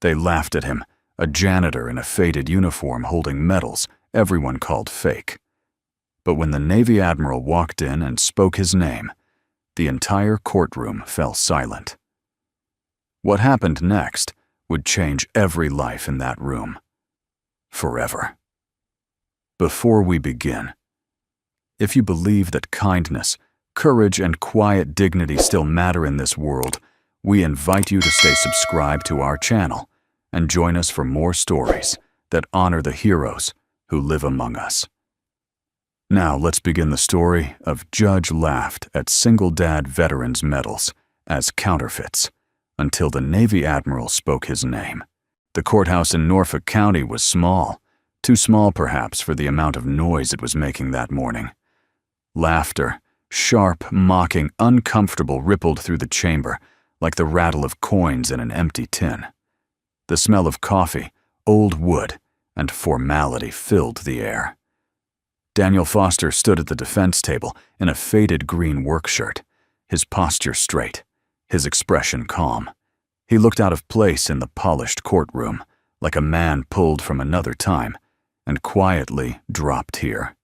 They laughed at him, a janitor in a faded uniform holding medals everyone called fake. But when the Navy Admiral walked in and spoke his name, the entire courtroom fell silent. What happened next would change every life in that room. Forever. Before we begin, if you believe that kindness, courage, and quiet dignity still matter in this world, we invite you to stay subscribed to our channel and join us for more stories that honor the heroes who live among us. Now let's begin the story of Judge laughed at singledad veterans' medals as counterfeits until the Navy Admiral spoke his name. The courthouse in Norfolk County was small, too small perhaps for the amount of noise it was making that morning. Laughter, sharp, mocking, uncomfortable, rippled through the chamber like the rattle of coins in an empty tin. The smell of coffee, old wood, and formality filled the air. Daniel Foster stood at the defense table in a faded green work shirt, his posture straight, his expression calm. He looked out of place in the polished courtroom, like a man pulled from another time, and quietly dropped here.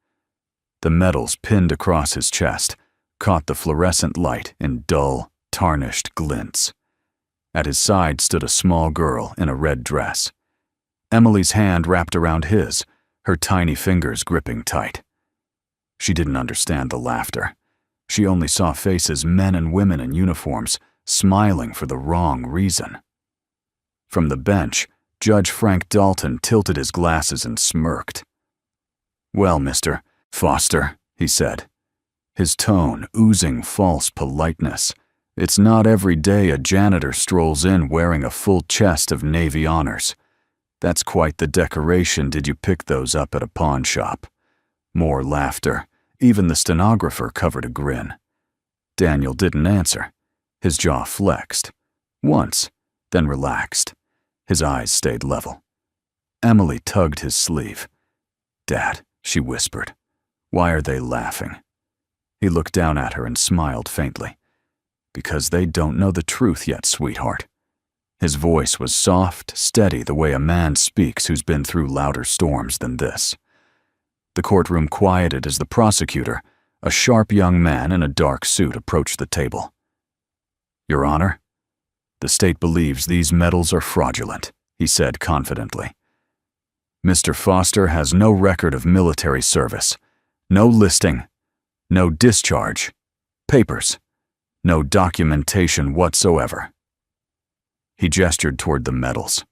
The medals pinned across his chest caught the fluorescent light in dull, tarnished glints. At his side stood a small girl in a red dress. Emily's hand wrapped around his, her tiny fingers gripping tight. She didn't understand the laughter. She only saw faces, men and women in uniforms, smiling for the wrong reason. From the bench, Judge Frank Dalton tilted his glasses and smirked. "Well, Mr. Foster," he said, his tone oozing false politeness. "It's not every day a janitor strolls in wearing a full chest of Navy honors. That's quite the decoration. Did you pick those up at a pawn shop?" More laughter. Even the stenographer covered a grin. Daniel didn't answer. His jaw flexed. Once, then relaxed. His eyes stayed level. Emily tugged his sleeve. "Dad," she whispered, "why are they laughing?" He looked down at her and smiled faintly. "Because they don't know the truth yet, sweetheart." His voice was soft, steady, the way a man speaks who's been through louder storms than this. The courtroom quieted as the prosecutor, a sharp young man in a dark suit, approached the table. "Your Honor, the state believes these medals are fraudulent," he said confidently. "Mr. Foster has no record of military service, no listing, no discharge, papers, no documentation whatsoever." He gestured toward the medals.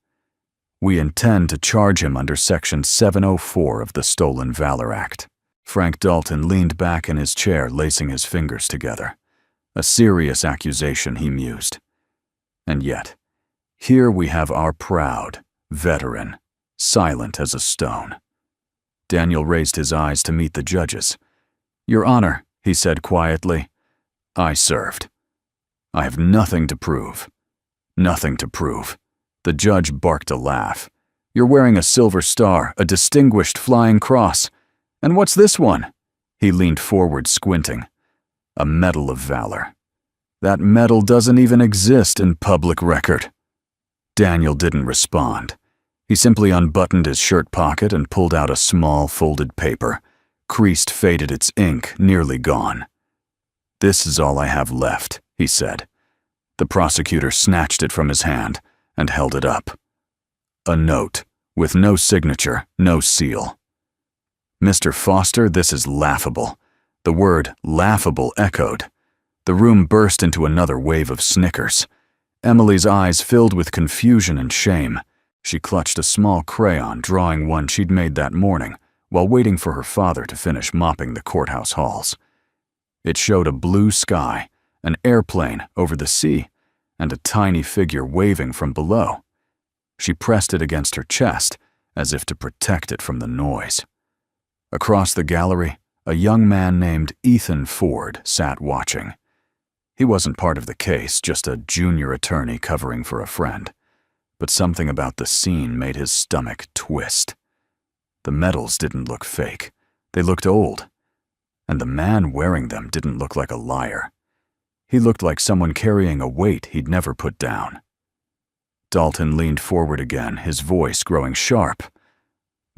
"We intend to charge him under Section 704 of the Stolen Valor Act." Frank Dalton leaned back in his chair, lacing his fingers together. A serious accusation, he mused. And yet, here we have our proud veteran, silent as a stone. Daniel raised his eyes to meet the judge's. "Your Honor," he said quietly, "I served. I have nothing to prove. Nothing to prove." The judge barked a laugh. "You're wearing a silver star, a distinguished flying cross. And what's this one?" He leaned forward, squinting. "A Medal of Valor. That medal doesn't even exist in public record." Daniel didn't respond. He simply unbuttoned his shirt pocket and pulled out a small folded paper. Creased, faded, its ink nearly gone. "This is all I have left," he said. The prosecutor snatched it from his hand and held it up. A note, with no signature, no seal. "Mr. Foster, this is laughable." The word laughable echoed. The room burst into another wave of snickers. Emily's eyes filled with confusion and shame. She clutched a small crayon, drawing one she'd made that morning, while waiting for her father to finish mopping the courthouse halls. It showed a blue sky, an airplane over the sea, and a tiny figure waving from below. She pressed it against her chest, as if to protect it from the noise. Across the gallery, a young man named Ethan Ford sat watching. He wasn't part of the case, just a junior attorney covering for a friend. But something about the scene made his stomach twist. The medals didn't look fake. They looked old. And the man wearing them didn't look like a liar. He looked like someone carrying a weight he'd never put down. Dalton leaned forward again, his voice growing sharp.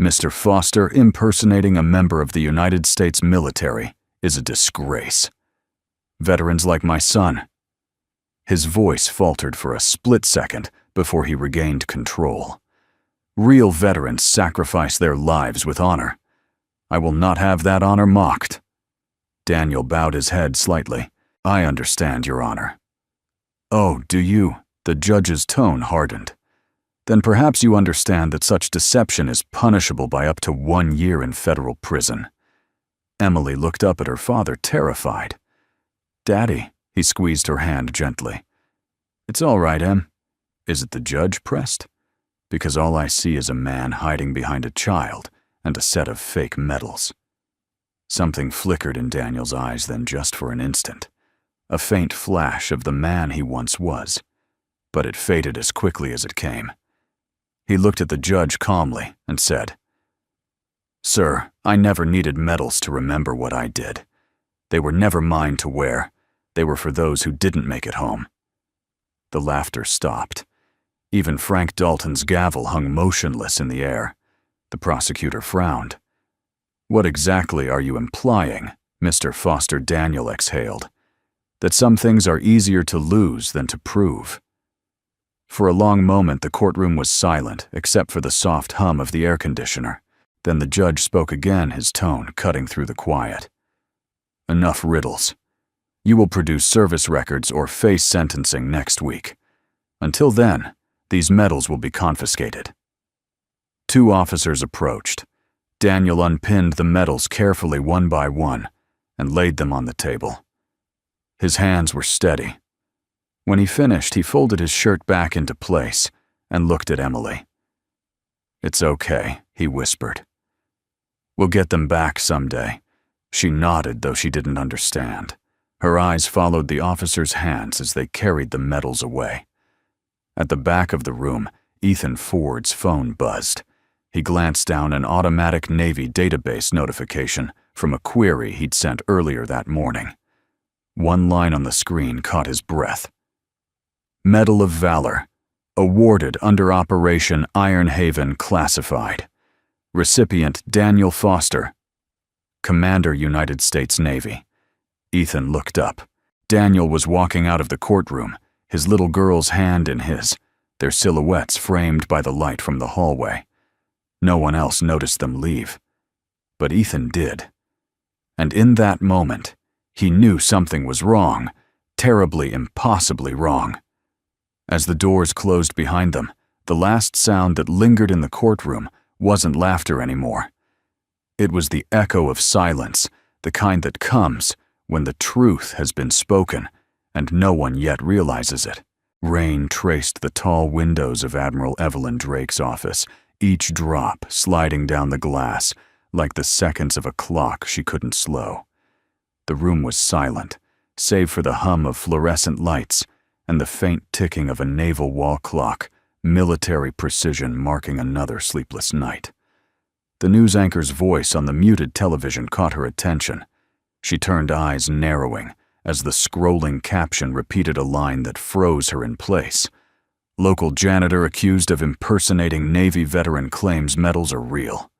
Mr. Foster impersonating a member of the United States military is a disgrace. Veterans like my son. His voice faltered for a split second before he regained control. Real veterans sacrifice their lives with honor. I will not have that honor mocked. Daniel bowed his head slightly. I understand, Your Honor. Oh, do you? The judge's tone hardened. Then perhaps you understand that such deception is punishable by up to 1 year in federal prison. Emily looked up at her father, terrified. Daddy, he squeezed her hand gently. It's all right, Em. Is it the judge, pressed? Because all I see is a man hiding behind a child and a set of fake medals. Something flickered in Daniel's eyes then, just for an instant. A faint flash of the man he once was. But it faded as quickly as it came. He looked at the judge calmly and said, Sir, I never needed medals to remember what I did. They were never mine to wear. They were for those who didn't make it home. The laughter stopped. Even Frank Dalton's gavel hung motionless in the air. The prosecutor frowned. What exactly are you implying? Mr. Foster Daniel exhaled. That some things are easier to lose than to prove. For a long moment the courtroom was silent, except for the soft hum of the air conditioner. Then the judge spoke again, his tone cutting through the quiet. Enough riddles. You will produce service records or face sentencing next week. Until then, these medals will be confiscated. 2 officers approached. Daniel unpinned the medals carefully one by one and laid them on the table. His hands were steady. When he finished, he folded his shirt back into place and looked at Emily. It's okay, he whispered. We'll get them back someday. She nodded, though she didn't understand. Her eyes followed the officers' hands as they carried the medals away. At the back of the room, Ethan Ford's phone buzzed. He glanced down an automatic Navy database notification from a query he'd sent earlier that morning. One line on the screen caught his breath. Medal of Valor, awarded under Operation Iron Haven Classified. Recipient Daniel Foster, Commander United States Navy. Ethan looked up. Daniel was walking out of the courtroom, his little girl's hand in his, their silhouettes framed by the light from the hallway. No one else noticed them leave. But Ethan did. And in that moment, he knew something was wrong, terribly, impossibly wrong. As the doors closed behind them, the last sound that lingered in the courtroom wasn't laughter anymore. It was the echo of silence, the kind that comes when the truth has been spoken and no one yet realizes it. Rain traced the tall windows of Admiral Evelyn Drake's office, each drop sliding down the glass like the seconds of a clock she couldn't slow. The room was silent, save for the hum of fluorescent lights and the faint ticking of a naval wall clock, military precision marking another sleepless night. The news anchor's voice on the muted television caught her attention. She turned, eyes narrowing, as the scrolling caption repeated a line that froze her in place. Local janitor accused of impersonating Navy veteran claims medals are real.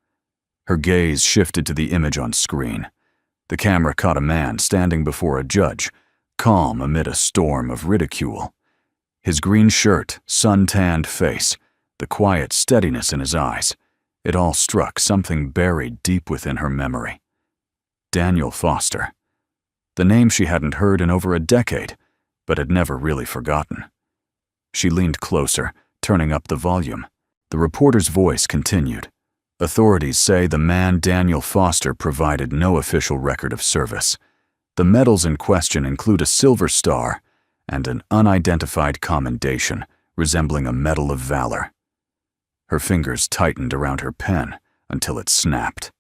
Her gaze shifted to the image on screen. The camera caught a man standing before a judge, calm amid a storm of ridicule. His green shirt, sun-tanned face, the quiet steadiness in his eyes, it all struck something buried deep within her memory. Daniel Foster. The name she hadn't heard in over a decade, but had never really forgotten. She leaned closer, turning up the volume. The reporter's voice continued. Authorities say the man Daniel Foster provided no official record of service. The medals in question include a Silver Star and an unidentified commendation resembling a Medal of Valor. Her fingers tightened around her pen until it snapped.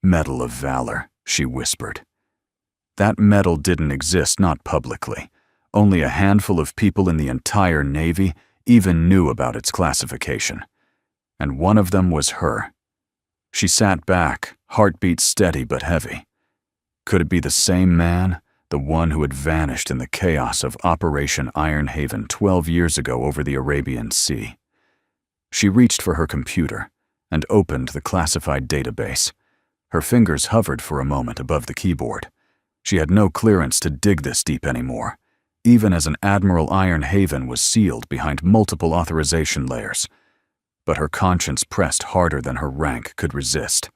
Medal of Valor, she whispered. That medal didn't exist, not publicly. Only a handful of people in the entire Navy even knew about its classification. And one of them was her. She sat back, heartbeat steady but heavy. Could it be the same man, the one who had vanished in the chaos of Operation Ironhaven 12 years ago over the Arabian Sea. She reached for her computer and opened the classified database. Her fingers hovered for a moment above the keyboard. She had no clearance to dig this deep anymore, even as an Admiral Ironhaven was sealed behind multiple authorization layers. But her conscience pressed harder than her rank could resist.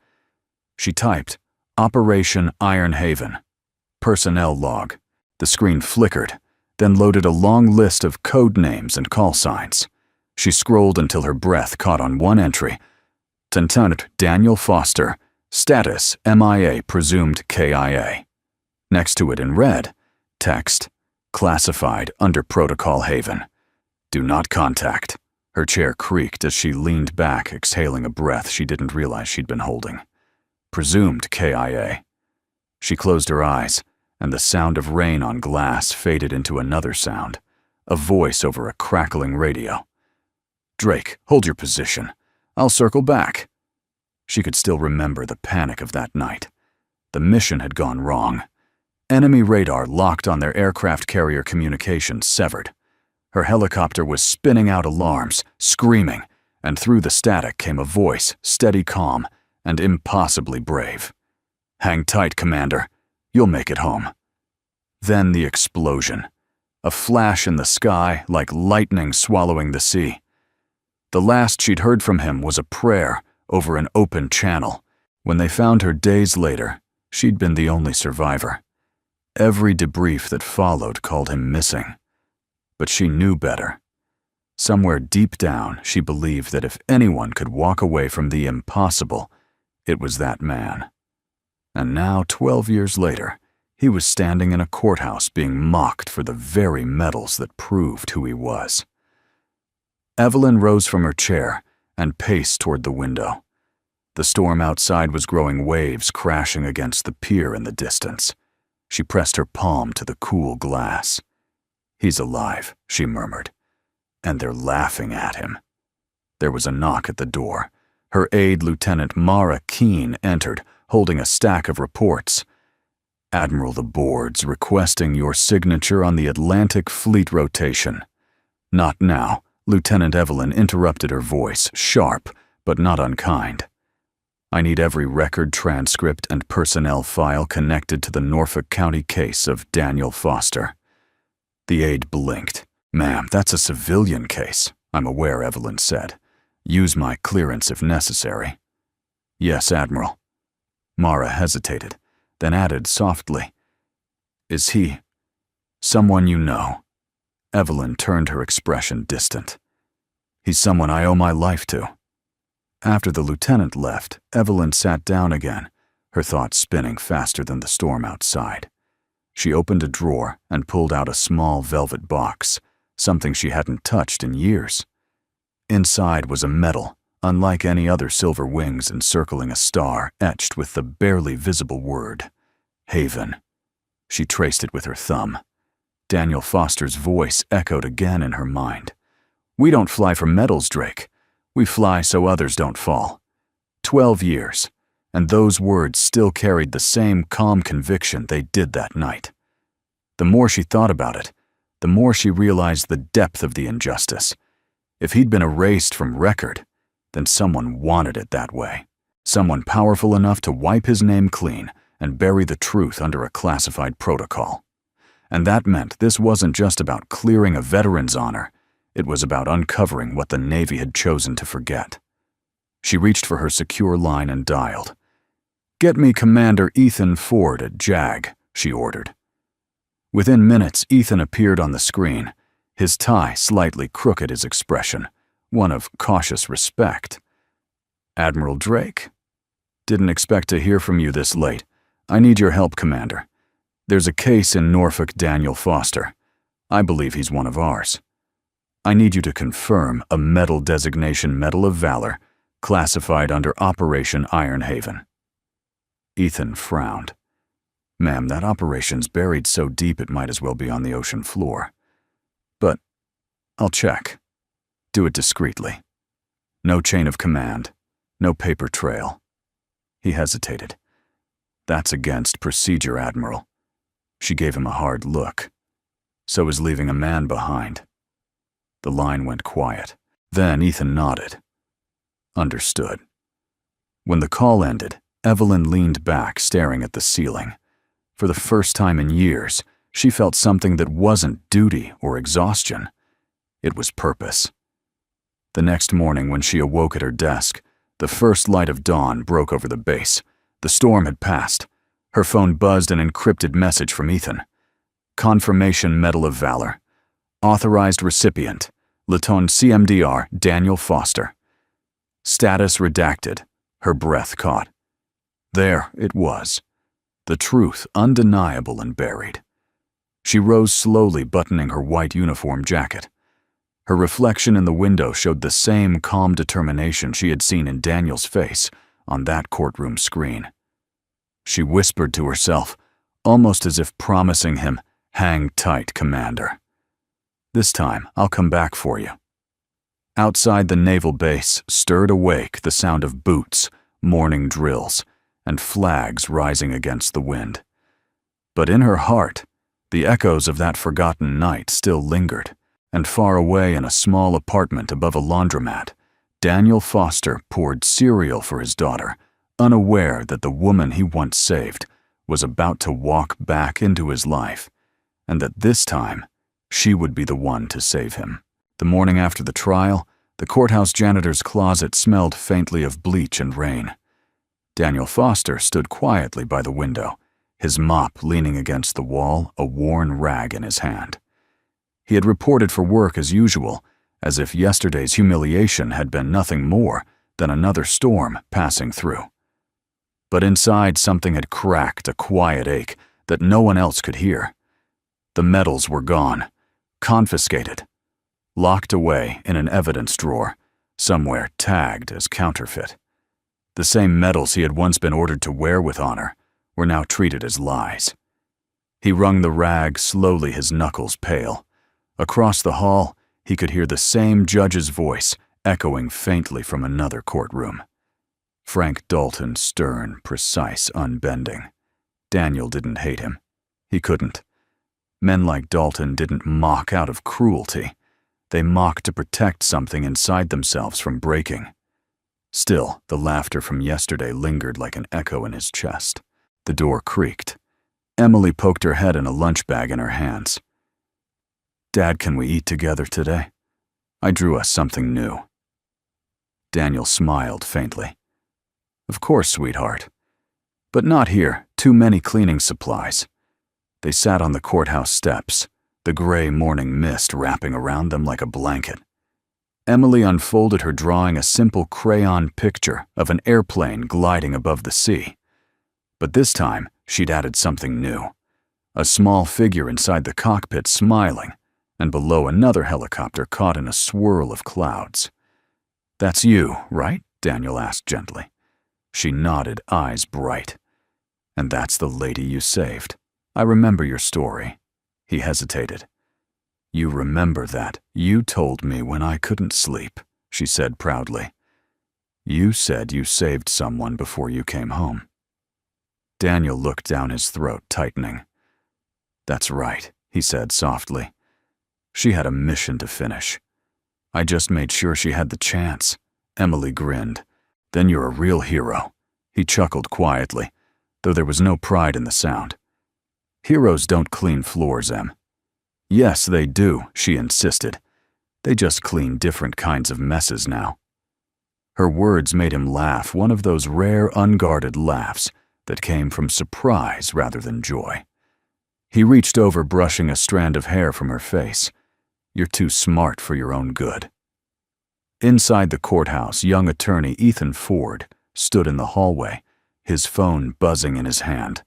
She typed, Operation Ironhaven. Personnel log. The screen flickered, then loaded a long list of code names and call signs. She scrolled until her breath caught on one entry. Lieutenant Daniel Foster, status MIA presumed KIA. Next to it in red, text, classified under Protocol Haven. Do not contact. Her chair creaked as she leaned back, exhaling a breath she didn't realize she'd been holding. Presumed KIA. She closed her eyes, and the sound of rain on glass faded into another sound, a voice over a crackling radio. Drake, hold your position. I'll circle back. She could still remember the panic of that night. The mission had gone wrong. Enemy radar locked on their aircraft carrier communications severed. Her helicopter was spinning out alarms, screaming, and through the static came a voice, steady calm, and impossibly brave. Hang tight, Commander. You'll make it home. Then the explosion. A flash in the sky like lightning swallowing the sea. The last she'd heard from him was a prayer over an open channel. When they found her days later, she'd been the only survivor. Every debrief that followed called him missing. But she knew better. Somewhere deep down, she believed that if anyone could walk away from the impossible, it was that man. And now, 12 years later, he was standing in a courthouse being mocked for the very medals that proved who he was. Evelyn rose from her chair and paced toward the window. The storm outside was growing waves crashing against the pier in the distance. She pressed her palm to the cool glass. He's alive, she murmured, and they're laughing at him. There was a knock at the door. Her aide, Lieutenant Mara Keene, entered, holding a stack of reports. Admiral, the board's requesting your signature on the Atlantic Fleet rotation. Not now. Lieutenant Evelyn interrupted her voice, sharp, but not unkind. I need every record, transcript, and personnel file connected to the Norfolk County case of Daniel Foster. The aide blinked. Ma'am, that's a civilian case. I'm aware, Evelyn said. Use my clearance if necessary. Yes, Admiral. Mara hesitated, then added softly. Is he someone you know? Evelyn turned her expression distant. He's someone I owe my life to. After the lieutenant left, Evelyn sat down again, her thoughts spinning faster than the storm outside. She opened a drawer and pulled out a small velvet box, something she hadn't touched in years. Inside was a medal, unlike any other silver wings encircling a star etched with the barely visible word, Haven. She traced it with her thumb. Daniel Foster's voice echoed again in her mind. We don't fly for medals, Drake. We fly so others don't fall. 12 years, and those words still carried the same calm conviction they did that night. The more she thought about it, the more she realized the depth of the injustice. If he'd been erased from record, then someone wanted it that way. Someone powerful enough to wipe his name clean and bury the truth under a classified protocol. And that meant this wasn't just about clearing a veteran's honor. It was about uncovering what the Navy had chosen to forget. She reached for her secure line and dialed. Get me Commander Ethan Ford at JAG, she ordered. Within minutes, Ethan appeared on the screen, his tie slightly crooked his expression, one of cautious respect. Admiral Drake? Didn't expect to hear from you this late. I need your help, Commander. There's a case in Norfolk, Daniel Foster. I believe he's one of ours. I need you to confirm a medal designation Medal of Valor, classified under Operation Ironhaven. Ethan frowned. Ma'am, that operation's buried so deep it might as well be on the ocean floor. But I'll check. Do it discreetly. No chain of command, no paper trail. He hesitated. That's against procedure, Admiral. She gave him a hard look. So is leaving a man behind. The line went quiet. Then Ethan nodded. Understood. When the call ended, Evelyn leaned back, staring at the ceiling. For the first time in years, she felt something that wasn't duty or exhaustion. It was purpose. The next morning, when she awoke at her desk, the first light of dawn broke over the base. The storm had passed. Her phone buzzed an encrypted message from Ethan. Confirmation Medal of Valor. Authorized recipient, Lieutenant CMDR Daniel Foster. Status redacted. Her breath caught. There it was. The truth undeniable and buried. She rose slowly, buttoning her white uniform jacket. Her reflection in the window showed the same calm determination she had seen in Daniel's face on that courtroom screen. She whispered to herself, almost as if promising him, "Hang tight, Commander. This time, I'll come back for you." Outside the naval base stirred awake the sound of boots, morning drills, and flags rising against the wind. But in her heart, the echoes of that forgotten night still lingered, and far away in a small apartment above a laundromat, Daniel Foster poured cereal for his daughter, unaware that the woman he once saved was about to walk back into his life, and that this time, she would be the one to save him. The morning after the trial, the courthouse janitor's closet smelled faintly of bleach and rain. Daniel Foster stood quietly by the window, his mop leaning against the wall, a worn rag in his hand. He had reported for work as usual, as if yesterday's humiliation had been nothing more than another storm passing through. But inside, something had cracked, a quiet ache that no one else could hear. The medals were gone, confiscated, locked away in an evidence drawer, somewhere tagged as counterfeit. The same medals he had once been ordered to wear with honor were now treated as lies. He wrung the rag slowly, his knuckles pale. Across the hall, he could hear the same judge's voice echoing faintly from another courtroom. Frank Dalton, stern, precise, unbending. Daniel didn't hate him. He couldn't. Men like Dalton didn't mock out of cruelty. They mocked to protect something inside themselves from breaking. Still, the laughter from yesterday lingered like an echo in his chest. The door creaked. Emily poked her head in a lunch bag in her hands. "Dad, can we eat together today? I drew us something new." Daniel smiled faintly. "Of course, sweetheart. But not here, too many cleaning supplies." They sat on the courthouse steps, the gray morning mist wrapping around them like a blanket. Emily unfolded her drawing, a simple crayon picture of an airplane gliding above the sea. But this time, she'd added something new. A small figure inside the cockpit smiling, and below another helicopter caught in a swirl of clouds. "That's you, right?" Daniel asked gently. She nodded, eyes bright. "And that's the lady you saved. I remember your story." He hesitated. "You remember that. You told me when I couldn't sleep," she said proudly. "You said you saved someone before you came home." Daniel looked down, his throat tightening. "That's right," he said softly. "She had a mission to finish. I just made sure she had the chance." Emily grinned. "Then you're a real hero." He chuckled quietly, though there was no pride in the sound. "Heroes don't clean floors, Em." "Yes, they do," she insisted. "They just clean different kinds of messes now." Her words made him laugh, one of those rare, unguarded laughs that came from surprise rather than joy. He reached over, brushing a strand of hair from her face. "You're too smart for your own good." Inside the courthouse, young attorney Ethan Ford stood in the hallway, his phone buzzing in his hand.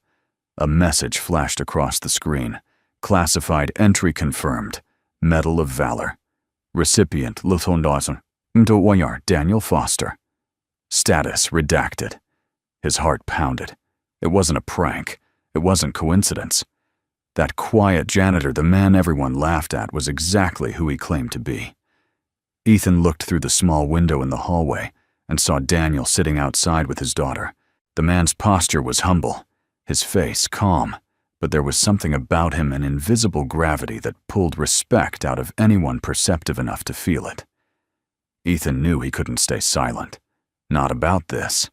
A message flashed across the screen. Classified entry confirmed. Medal of Valor. Recipient Lieutenant Daniel Foster. Status redacted. His heart pounded. It wasn't a prank. It wasn't coincidence. That quiet janitor, the man everyone laughed at, was exactly who he claimed to be. Ethan looked through the small window in the hallway and saw Daniel sitting outside with his daughter. The man's posture was humble, his face calm, but there was something about him, an invisible gravity that pulled respect out of anyone perceptive enough to feel it. Ethan knew he couldn't stay silent. Not about this.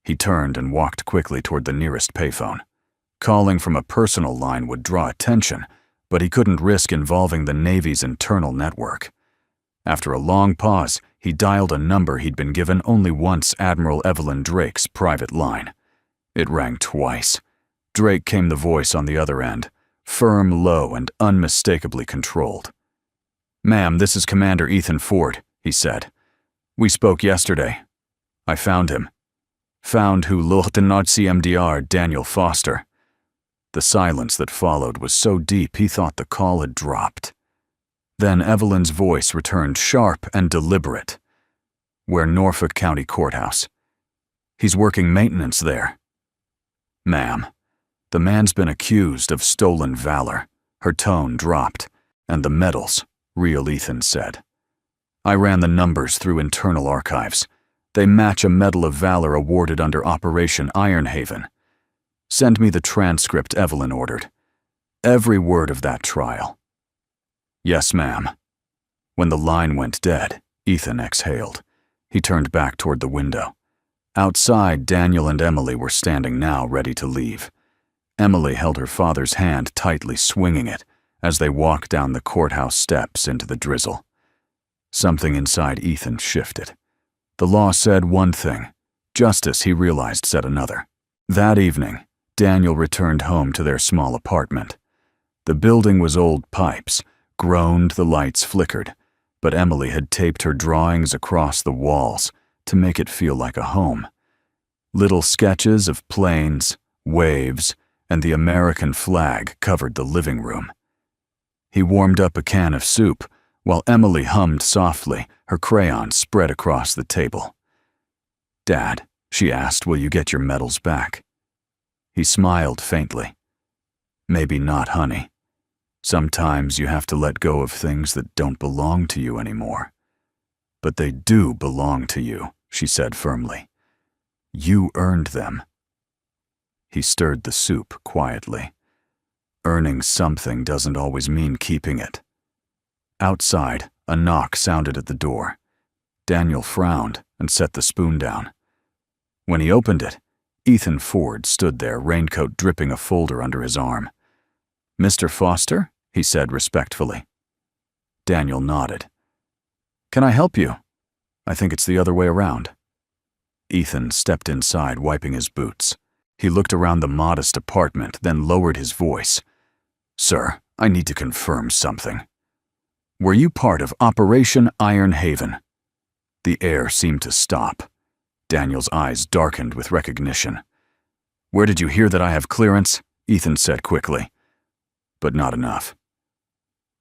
He turned and walked quickly toward the nearest payphone. Calling from a personal line would draw attention, but he couldn't risk involving the Navy's internal network. After a long pause, he dialed a number he'd been given only once, Admiral Evelyn Drake's private line. It rang twice. Drake came the voice on the other end, firm, low, and unmistakably controlled. "Ma'am, this is Commander Ethan Ford," he said. "We spoke yesterday. I found him. Found who Lieutenant CMDR Daniel Foster." The silence that followed was so deep he thought the call had dropped. Then Evelyn's voice returned, sharp and deliberate. "We're Norfolk County Courthouse. He's working maintenance there." "Ma'am, the man's been accused of stolen valor." Her tone dropped. "And the medals," real Ethan said. "I ran the numbers through internal archives. They match a Medal of Valor awarded under Operation Ironhaven. Send me the transcript," Evelyn ordered. "Every word of that trial." "Yes, ma'am." When the line went dead, Ethan exhaled. He turned back toward the window. Outside, Daniel and Emily were standing now, ready to leave. Emily held her father's hand tightly, swinging it, as they walked down the courthouse steps into the drizzle. Something inside Ethan shifted. The law said one thing. Justice, he realized, said another. That evening, Daniel returned home to their small apartment. The building was old pipes. Groaned, the lights flickered, but Emily had taped her drawings across the walls to make it feel like a home. Little sketches of planes, waves, and the American flag covered the living room. He warmed up a can of soup while Emily hummed softly, her crayons spread across the table. "Dad," she asked, "will you get your medals back?" He smiled faintly. "Maybe not, honey. Sometimes you have to let go of things that don't belong to you anymore." "But they do belong to you," she said firmly. "You earned them." He stirred the soup quietly. Earning something doesn't always mean keeping it. Outside, a knock sounded at the door. Daniel frowned and set the spoon down. When he opened it, Ethan Ford stood there, raincoat dripping, a folder under his arm. "Mr. Foster?" he said respectfully. Daniel nodded. "Can I help you?" "I think it's the other way around." Ethan stepped inside, wiping his boots. He looked around the modest apartment, then lowered his voice. "Sir, I need to confirm something. Were you part of Operation Ironhaven?" The air seemed to stop. Daniel's eyes darkened with recognition. "Where did you hear that I have clearance?" Ethan said quickly. "But not enough.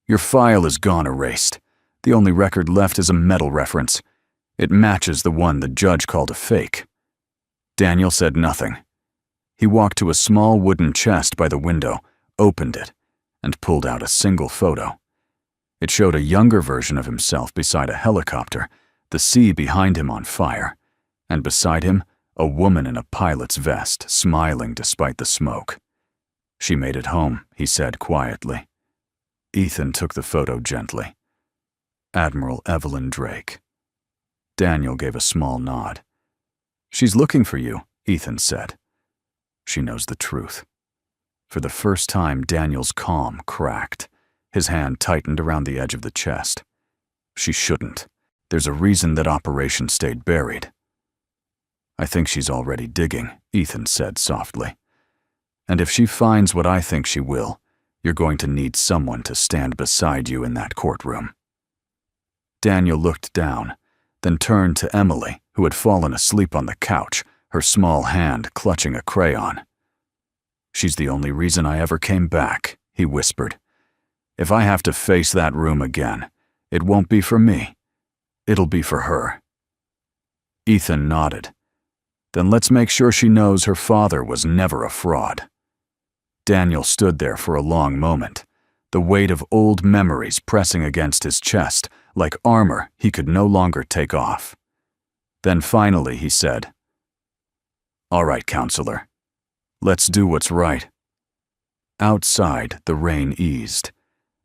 Your file is gone, erased. The only record left is a medal reference. It matches the one the judge called a fake." Daniel said nothing. He walked to a small wooden chest by the window, opened it, and pulled out a single photo. It showed a younger version of himself beside a helicopter, the sea behind him on fire, and beside him, a woman in a pilot's vest, smiling despite the smoke. "She made it home," he said quietly. Ethan took the photo gently. "Admiral Evelyn Drake." Daniel gave a small nod. "She's looking for you," Ethan said. "She knows the truth." For the first time, Daniel's calm cracked. His hand tightened around the edge of the chest. "She shouldn't. There's a reason that operation stayed buried." "I think she's already digging," Ethan said softly. "And if she finds what I think she will, you're going to need someone to stand beside you in that courtroom." Daniel looked down, then turned to Emily, who had fallen asleep on the couch, her small hand clutching a crayon. "She's the only reason I ever came back," he whispered. "If I have to face that room again, it won't be for me. It'll be for her." Ethan nodded. "Then let's make sure she knows her father was never a fraud." Daniel stood there for a long moment, the weight of old memories pressing against his chest like armor he could no longer take off. Then finally he said, "All right, counselor. Let's do what's right." Outside, the rain eased.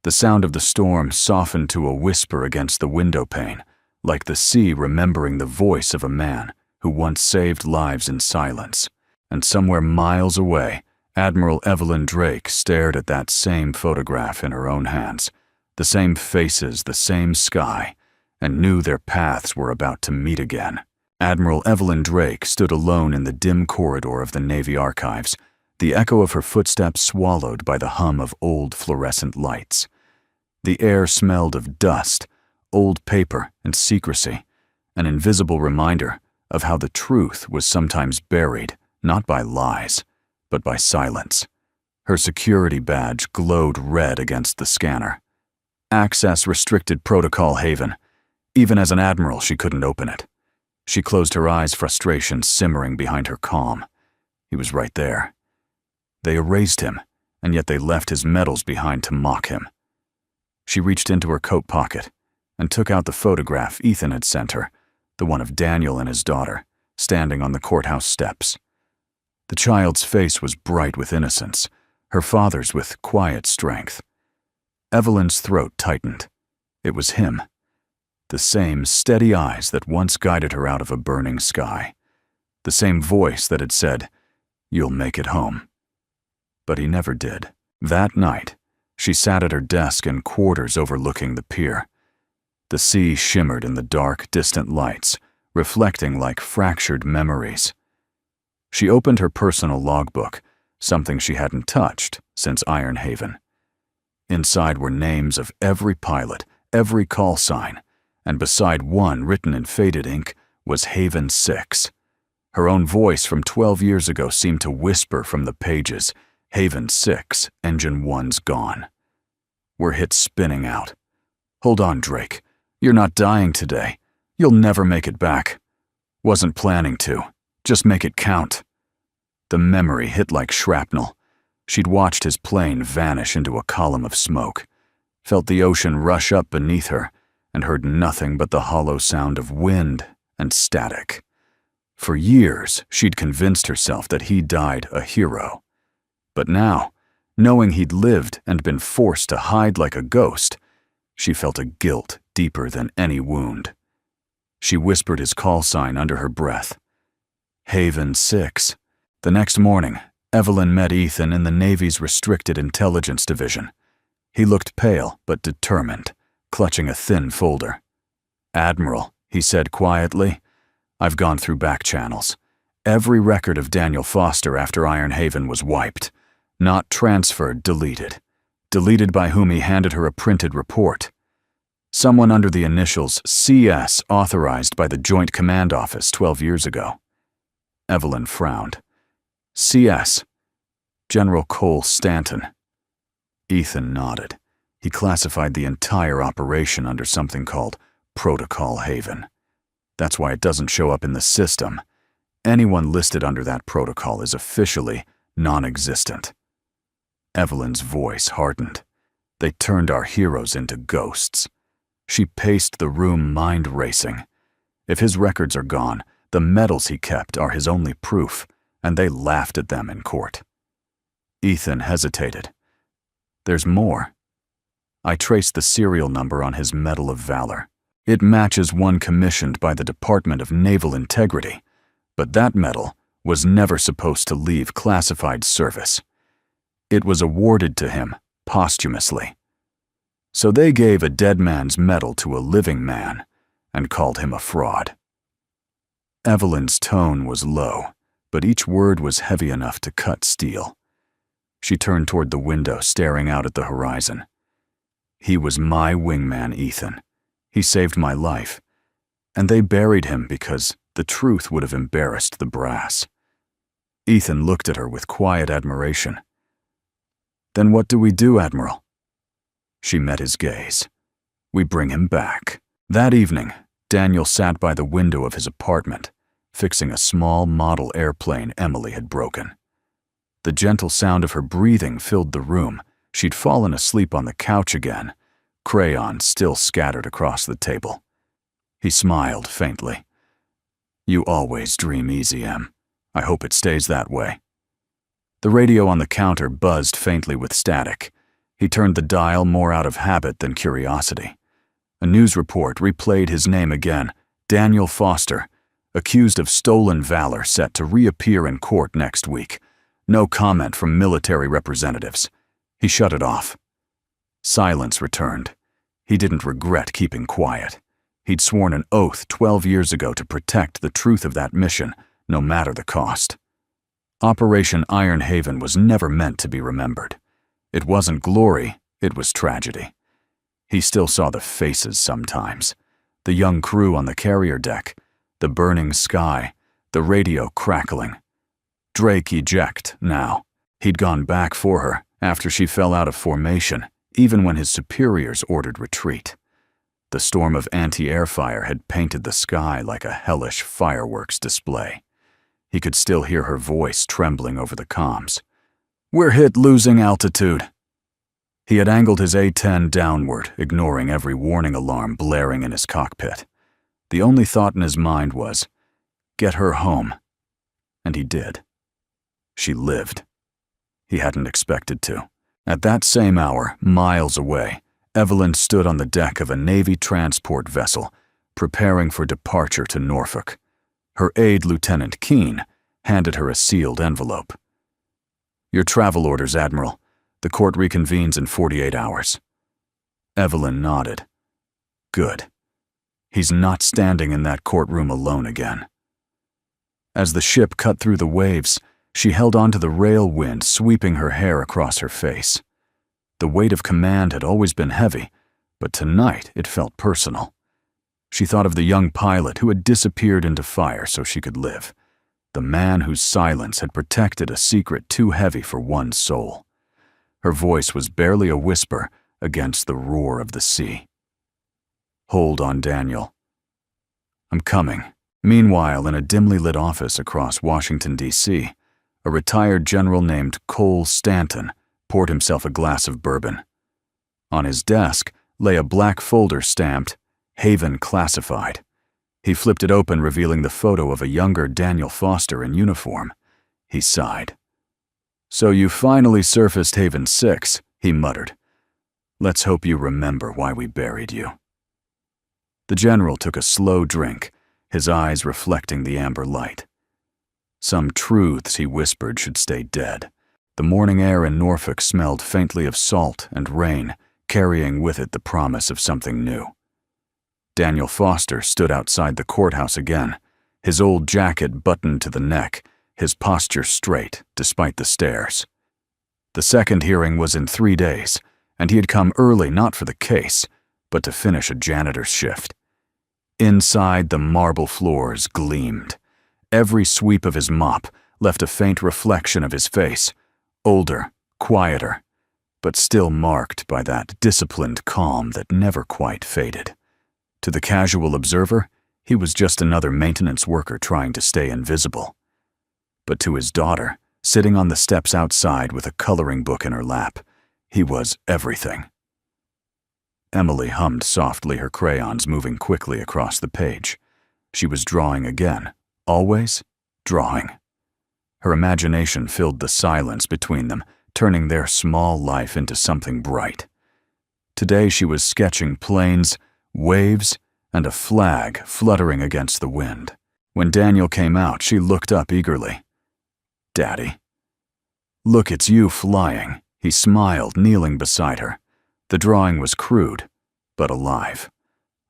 The sound of the storm softened to a whisper against the window pane, like the sea remembering the voice of a man who once saved lives in silence. And somewhere miles away, Admiral Evelyn Drake stared at that same photograph in her own hands, the same faces, the same sky, and knew their paths were about to meet again. Admiral Evelyn Drake stood alone in the dim corridor of the Navy archives, the echo of her footsteps swallowed by the hum of old fluorescent lights. The air smelled of dust, old paper, and secrecy, an invisible reminder of how the truth was sometimes buried, not by lies, but by silence. Her security badge glowed red against the scanner. Access restricted Protocol Haven. Even as an admiral, she couldn't open it. She closed her eyes, frustration simmering behind her calm. He was right there. They erased him, and yet they left his medals behind to mock him. She reached into her coat pocket and took out the photograph Ethan had sent her, the one of Daniel and his daughter, standing on the courthouse steps. The child's face was bright with innocence, her father's with quiet strength. Evelyn's throat tightened. It was him. The same steady eyes that once guided her out of a burning sky. The same voice that had said, "You'll make it home." But he never did. That night, she sat at her desk in quarters overlooking the pier. The sea shimmered in the dark, distant lights, reflecting like fractured memories. She opened her personal logbook, something she hadn't touched since Iron Haven. Inside were names of every pilot, every call sign, and beside one written in faded ink was Haven 6. Her own voice from 12 years ago seemed to whisper from the pages, "Haven 6, Engine 1's gone." We're hit spinning out. "Hold on, Drake. You're not dying today. You'll never make it back. Wasn't planning to. Just make it count." The memory hit like shrapnel. She'd watched his plane vanish into a column of smoke, felt the ocean rush up beneath her, and heard nothing but the hollow sound of wind and static. For years, she'd convinced herself that he died a hero. But now, knowing he'd lived and been forced to hide like a ghost, she felt a guilt deeper than any wound. She whispered his call sign under her breath. Haven 6. The next morning, Evelyn met Ethan in the Navy's Restricted Intelligence Division. He looked pale but determined, clutching a thin folder. "Admiral," he said quietly, "I've gone through back channels. Every record of Daniel Foster after Iron Haven was wiped. Not transferred, deleted. Deleted by whom he handed her a printed report. Someone under the initials CS authorized by the Joint Command Office 12 years ago." Evelyn frowned. "CS. General Cole Stanton." Ethan nodded. He classified the entire operation under something called Protocol Haven. That's why it doesn't show up in the system. Anyone listed under that protocol is officially non-existent. Evelyn's voice hardened. They turned our heroes into ghosts. She paced the room, mind racing. If his records are gone, the medals he kept are his only proof, and they laughed at them in court. Ethan hesitated. "There's more. I traced the serial number on his Medal of Valor. It matches one commissioned by the Department of Naval Integrity, but that medal was never supposed to leave classified service. It was awarded to him posthumously. So they gave a dead man's medal to a living man and called him a fraud." Evelyn's tone was low, but each word was heavy enough to cut steel. She turned toward the window, staring out at the horizon. "He was my wingman, Ethan. He saved my life. And they buried him because the truth would have embarrassed the brass." Ethan looked at her with quiet admiration. "Then what do we do, Admiral?" She met his gaze. "We bring him back." That evening, Daniel sat by the window of his apartment, fixing a small model airplane Emily had broken. The gentle sound of her breathing filled the room. She'd fallen asleep on the couch again, crayons still scattered across the table. He smiled faintly. "You always dream easy, Em. I hope it stays that way." The radio on the counter buzzed faintly with static. He turned the dial more out of habit than curiosity. A news report replayed his name again, Daniel Foster, accused of stolen valor, set to reappear in court next week. No comment from military representatives. He shut it off. Silence returned. He didn't regret keeping quiet. He'd sworn an oath 12 years ago to protect the truth of that mission, no matter the cost. Operation Iron Haven was never meant to be remembered. It wasn't glory, it was tragedy. He still saw the faces sometimes. The young crew on the carrier deck, the burning sky, the radio crackling. Drake eject now. He'd gone back for her after she fell out of formation, even when his superiors ordered retreat. The storm of anti-air fire had painted the sky like a hellish fireworks display. He could still hear her voice trembling over the comms. "We're hit losing altitude." He had angled his A-10 downward, ignoring every warning alarm blaring in his cockpit. The only thought in his mind was, get her home. And he did. She lived. He hadn't expected to. At that same hour, miles away, Evelyn stood on the deck of a Navy transport vessel, preparing for departure to Norfolk. Her aide, Lieutenant Keene, handed her a sealed envelope. "Your travel orders, Admiral. The court reconvenes in 48 hours. Evelyn nodded. Good. He's not standing in that courtroom alone again. As the ship cut through the waves, she held onto the rail wind, sweeping her hair across her face. The weight of command had always been heavy, but tonight it felt personal. She thought of the young pilot who had disappeared into fire so she could live, the man whose silence had protected a secret too heavy for one soul. Her voice was barely a whisper against the roar of the sea. "Hold on, Daniel. I'm coming." Meanwhile, in a dimly lit office across Washington, D.C., a retired general named Cole Stanton poured himself a glass of bourbon. On his desk lay a black folder stamped Haven Classified. He flipped it open, revealing the photo of a younger Daniel Foster in uniform. He sighed. "So you finally surfaced Haven 6, he muttered. "Let's hope you remember why we buried you." The general took a slow drink, his eyes reflecting the amber light. Some truths, he whispered, should stay dead. The morning air in Norfolk smelled faintly of salt and rain, carrying with it the promise of something new. Daniel Foster stood outside the courthouse again, his old jacket buttoned to the neck, his posture straight despite the stares. The second hearing was in 3 days, and he had come early not for the case, but to finish a janitor's shift. Inside, the marble floors gleamed. Every sweep of his mop left a faint reflection of his face, older, quieter, but still marked by that disciplined calm that never quite faded. To the casual observer, he was just another maintenance worker trying to stay invisible. But to his daughter, sitting on the steps outside with a coloring book in her lap, he was everything. Emily hummed softly, her crayons moving quickly across the page. She was drawing again, always drawing. Her imagination filled the silence between them, turning their small life into something bright. Today she was sketching planes, waves, and a flag fluttering against the wind. When Daniel came out, she looked up eagerly. "Daddy." "Look, it's you flying," he smiled, kneeling beside her. The drawing was crude, but alive.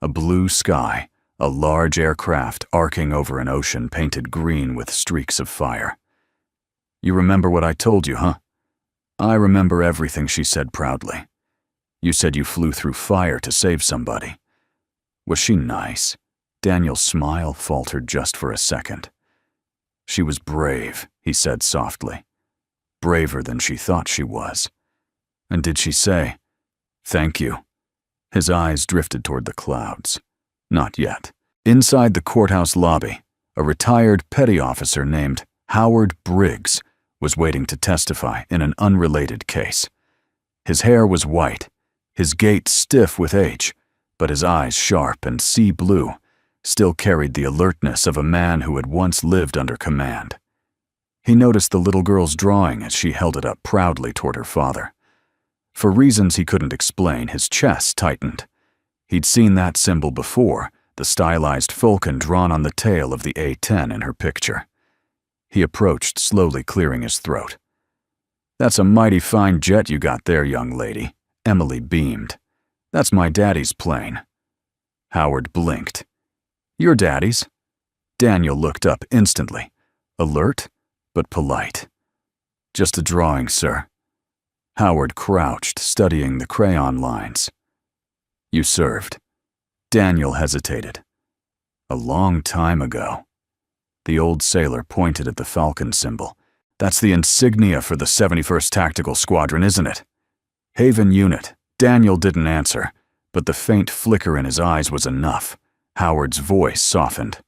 A blue sky, a large aircraft arcing over an ocean painted green with streaks of fire. "You remember what I told you, huh?" "I remember everything," she said proudly. "You said you flew through fire to save somebody." Was she nice? Daniel's smile faltered just for a second. "She was brave," he said softly. "Braver than she thought she was." "And did she say, 'Thank you'?" His eyes drifted toward the clouds. Not yet. Inside the courthouse lobby, a retired petty officer named Howard Briggs was waiting to testify in an unrelated case. His hair was white, his gait stiff with age, but his eyes, sharp and sea blue, still carried the alertness of a man who had once lived under command. He noticed the little girl's drawing as she held it up proudly toward her father. For reasons he couldn't explain, his chest tightened. He'd seen that symbol before, the stylized falcon drawn on the tail of the A-10 in her picture. He approached, slowly clearing his throat. "That's a mighty fine jet you got there, young lady." Emily beamed. "That's my daddy's plane." Howard blinked. "Your daddy's?" Daniel looked up instantly, alert but polite. "Just a drawing, sir." Howard crouched, studying the crayon lines. "You served." Daniel hesitated. "A long time ago." The old sailor pointed at the falcon symbol. "That's the insignia for the 71st Tactical Squadron, isn't it?" "Haven unit." Daniel didn't answer, but the faint flicker in his eyes was enough. Howard's voice softened.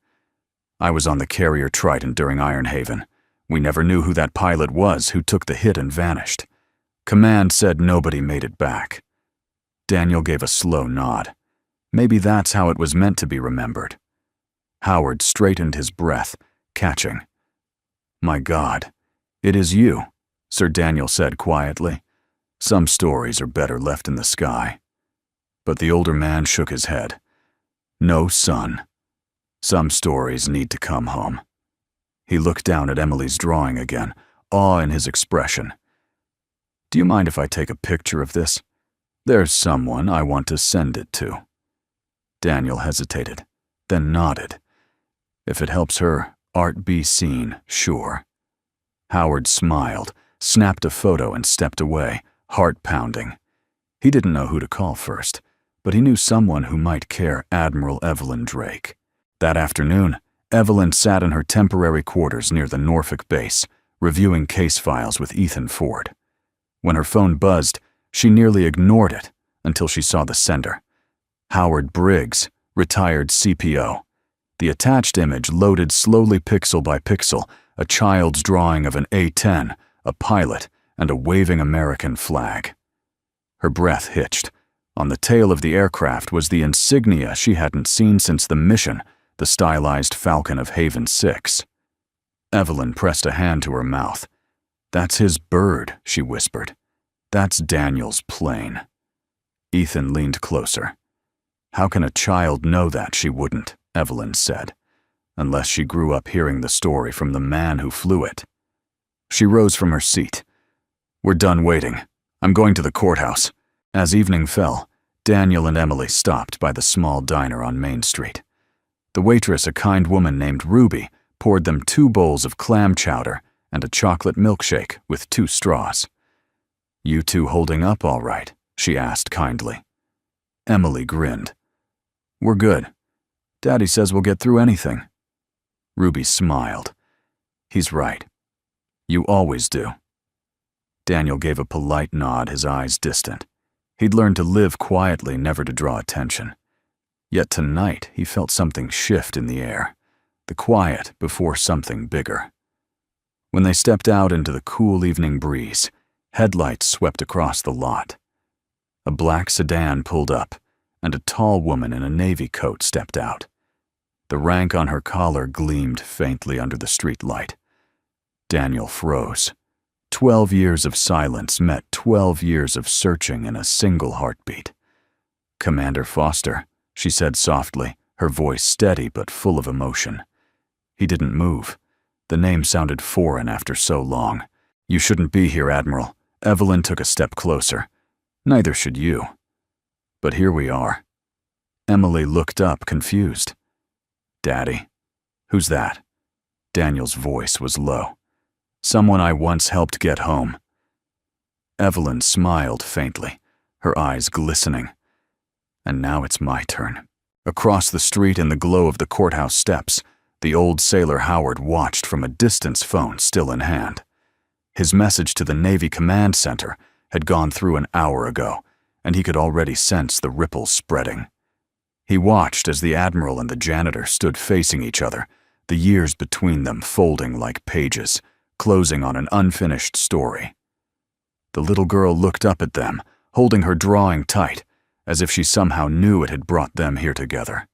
"I was on the carrier Triton during Iron Haven. We never knew who that pilot was who took the hit and vanished. Command said nobody made it back." Daniel gave a slow nod. Maybe that's how it was meant to be remembered. Howard straightened his breath, catching. "My God, it is you," Sir Daniel said quietly. "Some stories are better left in the sky." But the older man shook his head. "No, son. Some stories need to come home." He looked down at Emily's drawing again, awe in his expression. "Do you mind if I take a picture of this? There's someone I want to send it to." Daniel hesitated, then nodded. "If it helps her art be seen, sure." Howard smiled, snapped a photo and stepped away, heart pounding. He didn't know who to call first, but he knew someone who might care. Admiral Evelyn Drake. That afternoon, Evelyn sat in her temporary quarters near the Norfolk base, reviewing case files with Ethan Ford. When her phone buzzed, she nearly ignored it until she saw the sender. Howard Briggs, retired CPO. The attached image loaded slowly pixel by pixel, a child's drawing of an A-10, a pilot, and a waving American flag. Her breath hitched. On the tail of the aircraft was the insignia she hadn't seen since the mission, the stylized Falcon of Haven 6. Evelyn pressed a hand to her mouth. "That's his bird," she whispered. "That's Daniel's plane." Ethan leaned closer. "How can a child know that she wouldn't?" Evelyn said. "Unless she grew up hearing the story from the man who flew it." She rose from her seat. "We're done waiting. I'm going to the courthouse." As evening fell, Daniel and Emily stopped by the small diner on Main Street. The waitress, a kind woman named Ruby, poured them 2 bowls of clam chowder and a chocolate milkshake with 2 straws. "You two holding up all right?" she asked kindly. Emily grinned. "We're good. Daddy says we'll get through anything." Ruby smiled. "He's right. You always do." Daniel gave a polite nod, his eyes distant. He'd learned to live quietly, never to draw attention. Yet tonight he felt something shift in the air, the quiet before something bigger. When they stepped out into the cool evening breeze, headlights swept across the lot. A black sedan pulled up, and a tall woman in a navy coat stepped out. The rank on her collar gleamed faintly under the street light. Daniel froze. 12 years of silence met 12 years of searching in a single heartbeat. "Commander Foster," she said softly, her voice steady but full of emotion. He didn't move. The name sounded foreign after so long. "You shouldn't be here, Admiral." Evelyn took a step closer. "Neither should you." "But here we are." Emily looked up, confused. "Daddy? Who's that?" Daniel's voice was low. "Someone I once helped get home." Evelyn smiled faintly, her eyes glistening. "And now it's my turn." Across the street in the glow of the courthouse steps, the old sailor Howard watched from a distance, phone still in hand. His message to the Navy Command Center had gone through an hour ago, and he could already sense the ripples spreading. He watched as the Admiral and the janitor stood facing each other, the years between them folding like pages, closing on an unfinished story. The little girl looked up at them, holding her drawing tight, as if she somehow knew it had brought them here together.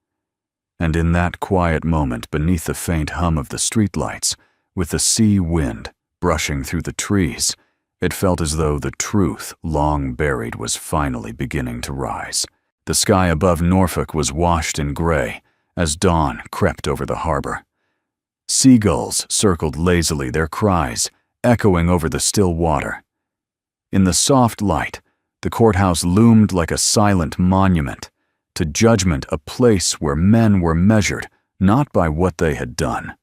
And in that quiet moment beneath the faint hum of the streetlights, With the sea wind brushing through the trees, it felt as though the truth long buried was finally beginning to rise. The sky above Norfolk was washed in gray as dawn crept over the harbor. Seagulls circled lazily, their cries echoing over the still water. In the soft light, the courthouse loomed like a silent monument to judgment, a place where men were measured not by what they had done,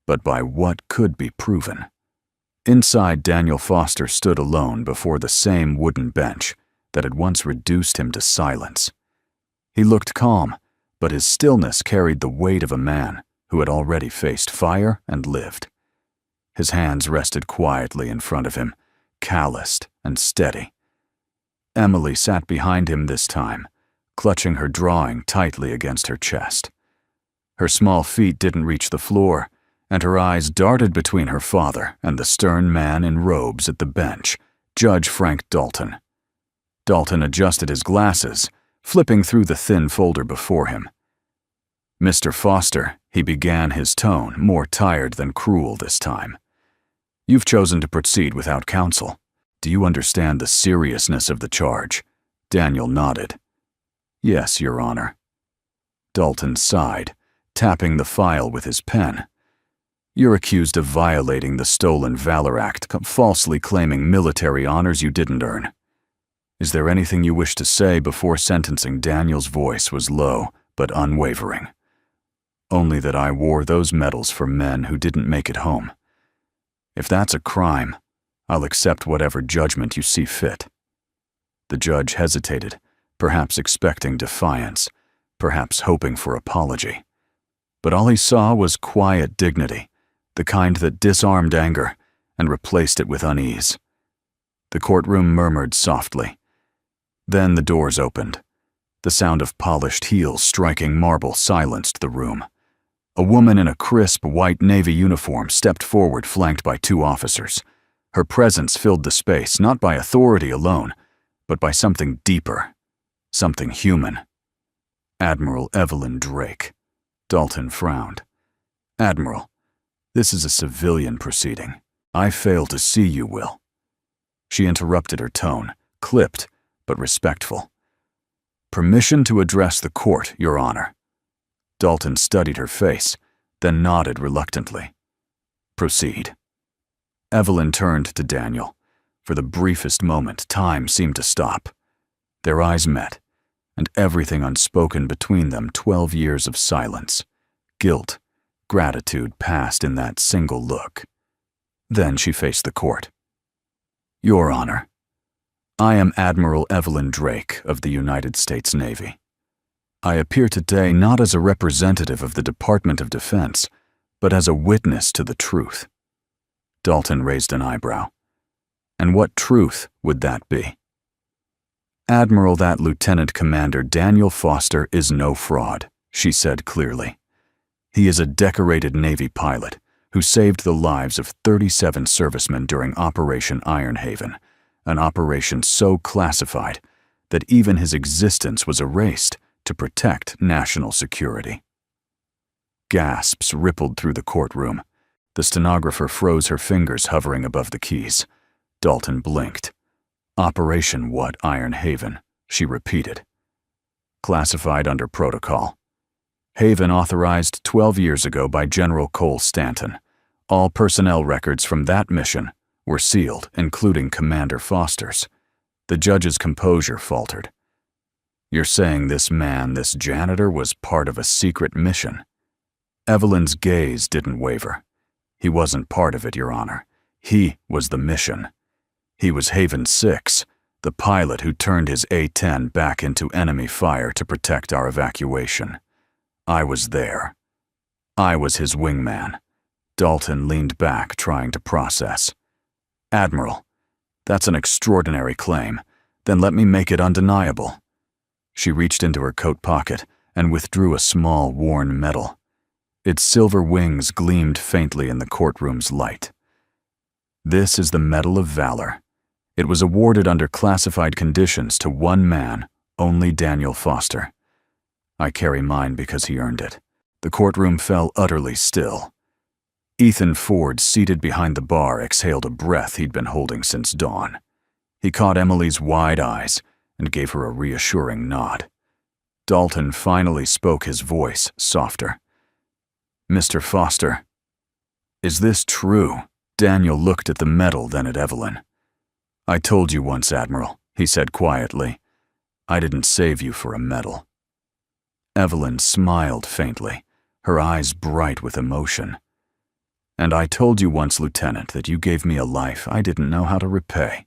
but by what could be proven. Inside, Daniel Foster stood alone before the same wooden bench that had once reduced him to silence. He looked calm, but his stillness carried the weight of a man who had already faced fire and lived. His hands rested quietly in front of him, calloused and steady. Emily sat behind him this time, clutching her drawing tightly against her chest. Her small feet didn't reach the floor, and her eyes darted between her father and the stern man in robes at the bench, Judge Frank Dalton. Dalton adjusted his glasses, flipping through the thin folder before him. "Mr. Foster," he began, his tone more tired than cruel this time. "You've chosen to proceed without counsel. Do you understand the seriousness of the charge?" Daniel nodded. "Yes, Your Honor." Dalton sighed, tapping the file with his pen. "You're accused of violating the Stolen Valor Act, falsely claiming military honors you didn't earn. Is there anything you wish to say before sentencing?" Daniel's voice was low but unwavering. "Only that I wore those medals for men who didn't make it home. If that's a crime, I'll accept whatever judgment you see fit." The judge hesitated, perhaps expecting defiance, perhaps hoping for apology. But all he saw was quiet dignity, the kind that disarmed anger and replaced it with unease. The courtroom murmured softly. Then the doors opened. The sound of polished heels striking marble silenced the room. A woman in a crisp white Navy uniform stepped forward, flanked by 2 officers. Her presence filled the space, not by authority alone, but by something deeper, something human. Admiral Evelyn Drake. Dalton frowned. "Admiral, this is a civilian proceeding. I fail to see you, Will." She interrupted, her tone, clipped but respectful. "Permission to address the court, Your Honor." Dalton studied her face, then nodded reluctantly. "Proceed." Evelyn turned to Daniel. For the briefest moment, time seemed to stop. Their eyes met, and everything unspoken between them, 12 years of silence, guilt, gratitude passed in that single look. Then she faced the court. "Your Honor, I am Admiral Evelyn Drake of the United States Navy. I appear today not as a representative of the Department of Defense, but as a witness to the truth." Dalton raised an eyebrow. "And what truth would that be?" "Admiral, that Lieutenant Commander Daniel Foster is no fraud," she said clearly. "He is a decorated Navy pilot who saved the lives of 37 servicemen during Operation Iron Haven, an operation so classified that even his existence was erased to protect national security." Gasps rippled through the courtroom. The stenographer froze her fingers, hovering above the keys. Dalton blinked. "Operation what, Iron Haven?" she repeated. "Classified under protocol. Haven authorized 12 years ago by General Cole Stanton. All personnel records from that mission were sealed, including Commander Foster's." The judge's composure faltered. "You're saying this man, this janitor, was part of a secret mission?" Evelyn's gaze didn't waver. "He wasn't part of it, Your Honor. He was the mission. He was Haven 6, the pilot who turned his A-10 back into enemy fire to protect our evacuation. I was there. I was his wingman." Dalton leaned back, trying to process. "Admiral, that's an extraordinary claim. Then let me make it undeniable." She reached into her coat pocket and withdrew a small, worn medal. Its silver wings gleamed faintly in the courtroom's light. "This is the Medal of Valor. It was awarded under classified conditions to one man, only Daniel Foster. I carry mine because he earned it." The courtroom fell utterly still. Ethan Ford, seated behind the bar, exhaled a breath he'd been holding since dawn. He caught Emily's wide eyes and gave her a reassuring nod. Dalton finally spoke, his voice softer. "Mr. Foster, is this true?" Daniel looked at the medal, then at Evelyn. "I told you once, Admiral," he said quietly. "I didn't save you for a medal." Evelyn smiled faintly, her eyes bright with emotion. "And I told you once, Lieutenant, that you gave me a life I didn't know how to repay.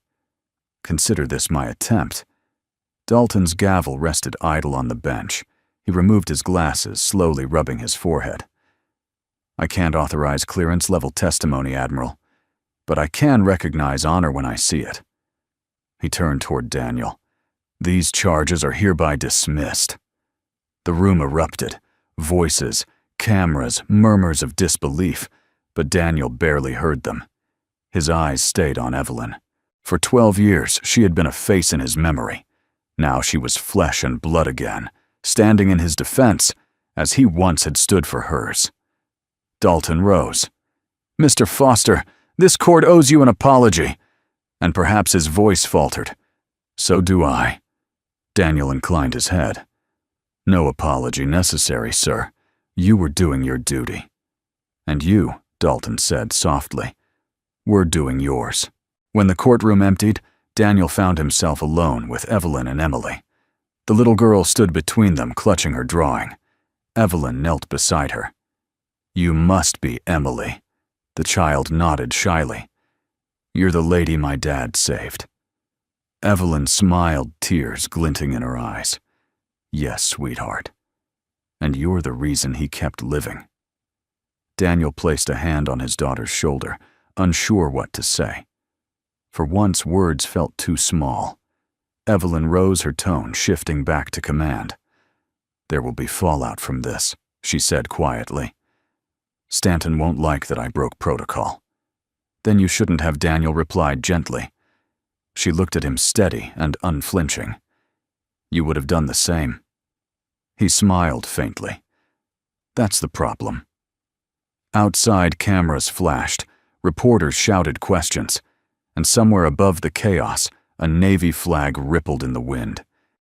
Consider this my attempt." Dalton's gavel rested idle on the bench. He removed his glasses, slowly rubbing his forehead. "I can't authorize clearance-level testimony, Admiral, but I can recognize honor when I see it." He turned toward Daniel. "These charges are hereby dismissed." The room erupted. Voices, cameras, murmurs of disbelief, but Daniel barely heard them. His eyes stayed on Evelyn. For 12 years, she had been a face in his memory. Now she was flesh and blood again, standing in his defense, as he once had stood for hers. Dalton rose. "Mr. Foster, this court owes you an apology." And perhaps his voice faltered. "So do I." Daniel inclined his head. "No apology necessary, sir. You were doing your duty." "And you," Dalton said softly, "were doing yours." When the courtroom emptied, Daniel found himself alone with Evelyn and Emily. The little girl stood between them, clutching her drawing. Evelyn knelt beside her. "You must be Emily." The child nodded shyly. "You're the lady my dad saved." Evelyn smiled, tears glinting in her eyes. "Yes, sweetheart. And you're the reason he kept living." Daniel placed a hand on his daughter's shoulder, unsure what to say. For once, words felt too small. Evelyn rose, her tone shifting back to command. "There will be fallout from this," she said quietly. "Stanton won't like that I broke protocol." "Then you shouldn't have," Daniel replied gently. She looked at him steady and unflinching. "You would have done the same." He smiled faintly. "That's the problem." Outside, cameras flashed, reporters shouted questions, and somewhere above the chaos, a Navy flag rippled in the wind.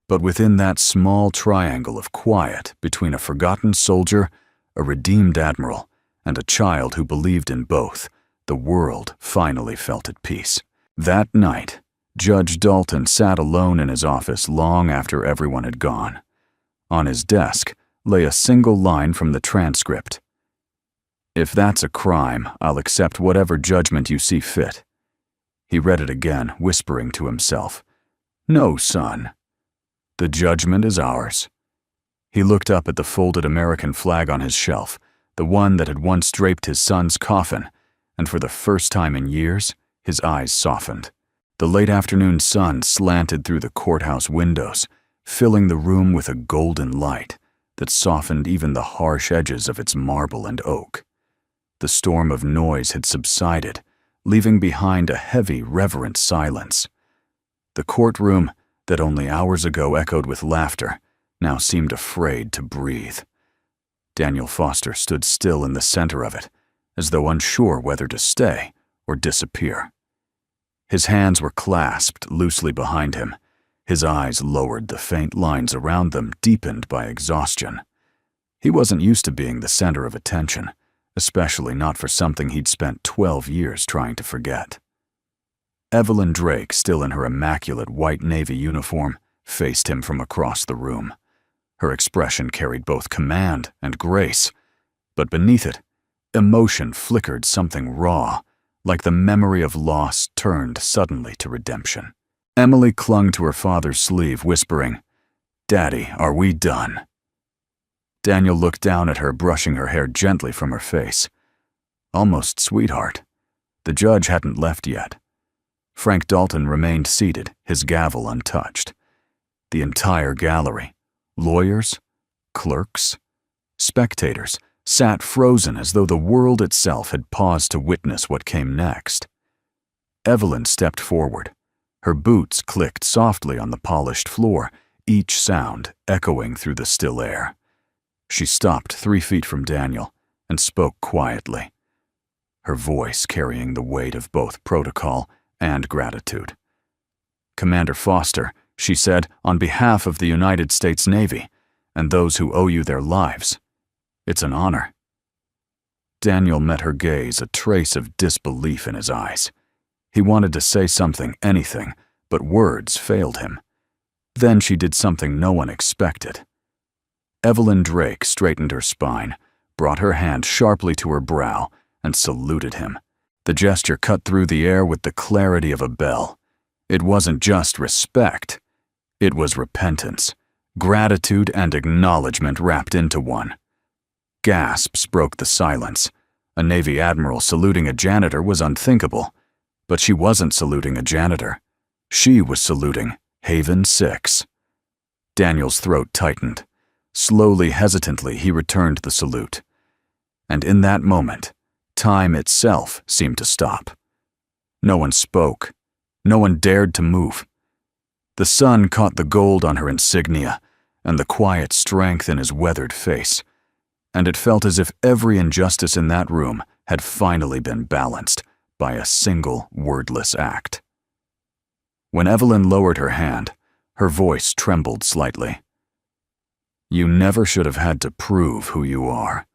But within that small triangle of quiet between a forgotten soldier, a redeemed admiral, and a child who believed in both, the world finally felt at peace. That night, Judge Dalton sat alone in his office long after everyone had gone. On his desk lay a single line from the transcript. "If that's a crime, I'll accept whatever judgment you see fit." He read it again, whispering to himself. "No, son. The judgment is ours." He looked up at the folded American flag on his shelf, the one that had once draped his son's coffin, and for the first time in years, his eyes softened. The late afternoon sun slanted through the courthouse windows, filling the room with a golden light that softened even the harsh edges of its marble and oak. The storm of noise had subsided, leaving behind a heavy, reverent silence. The courtroom, that only hours ago echoed with laughter, now seemed afraid to breathe. Daniel Foster stood still in the center of it, as though unsure whether to stay or disappear. His hands were clasped loosely behind him. His eyes lowered, the faint lines around them deepened by exhaustion. He wasn't used to being the center of attention, especially not for something he'd spent 12 years trying to forget. Evelyn Drake, still in her immaculate white Navy uniform, faced him from across the room. Her expression carried both command and grace, but beneath it, emotion flickered something raw, like the memory of loss turned suddenly to redemption. Emily clung to her father's sleeve, whispering, "Daddy, are we done?" Daniel looked down at her, brushing her hair gently from her face. Almost sweetheart. The judge hadn't left yet. Frank Dalton remained seated, his gavel untouched. The entire gallery, lawyers, clerks, spectators, sat frozen as though the world itself had paused to witness what came next. Evelyn stepped forward. Her boots clicked softly on the polished floor, each sound echoing through the still air. She stopped 3 feet from Daniel and spoke quietly. her voice carrying the weight of both protocol and gratitude. "Commander Foster," she said, "on behalf of the United States Navy and those who owe you their lives, it's an honor." Daniel met her gaze, a trace of disbelief in his eyes. He wanted to say something, anything, but words failed him. Then she did something no one expected. Evelyn Drake straightened her spine, brought her hand sharply to her brow, and saluted him. The gesture cut through the air with the clarity of a bell. It wasn't just respect. It was repentance, gratitude, and acknowledgement wrapped into one. Gasps broke the silence. A Navy admiral saluting a janitor was unthinkable. But she wasn't saluting a janitor. She was saluting Haven 6. Daniel's throat tightened. Slowly, hesitantly, he returned the salute. And in that moment, time itself seemed to stop. No one spoke. No one dared to move. The sun caught the gold on her insignia and the quiet strength in his weathered face, and it felt as if every injustice in that room had finally been balanced by a single wordless act. When Evelyn lowered her hand, her voice trembled slightly. "You never should have had to prove who you are."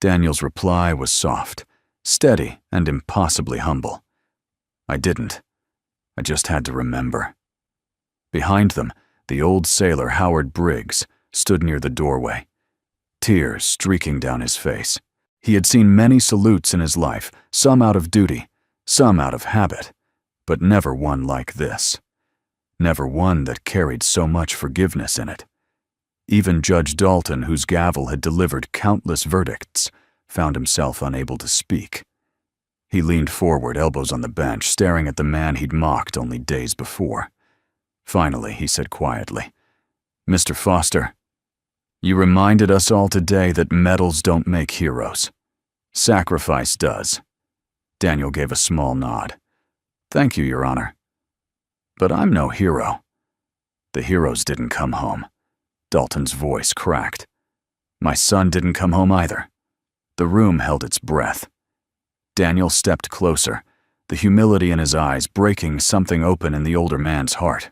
Daniel's reply was soft, steady, and impossibly humble. "I didn't. I just had to remember." Behind them, the old sailor Howard Briggs stood near the doorway, tears streaking down his face. He had seen many salutes in his life, some out of duty, some out of habit, but never one like this. Never one that carried so much forgiveness in it. Even Judge Dalton, whose gavel had delivered countless verdicts, found himself unable to speak. He leaned forward, elbows on the bench, staring at the man he'd mocked only days before. Finally, he said quietly, "Mr. Foster, you reminded us all today that medals don't make heroes. Sacrifice does." Daniel gave a small nod. "Thank you, Your Honor. But I'm no hero." "The heroes didn't come home." Dalton's voice cracked. "My son didn't come home either." The room held its breath. Daniel stepped closer, the humility in his eyes breaking something open in the older man's heart.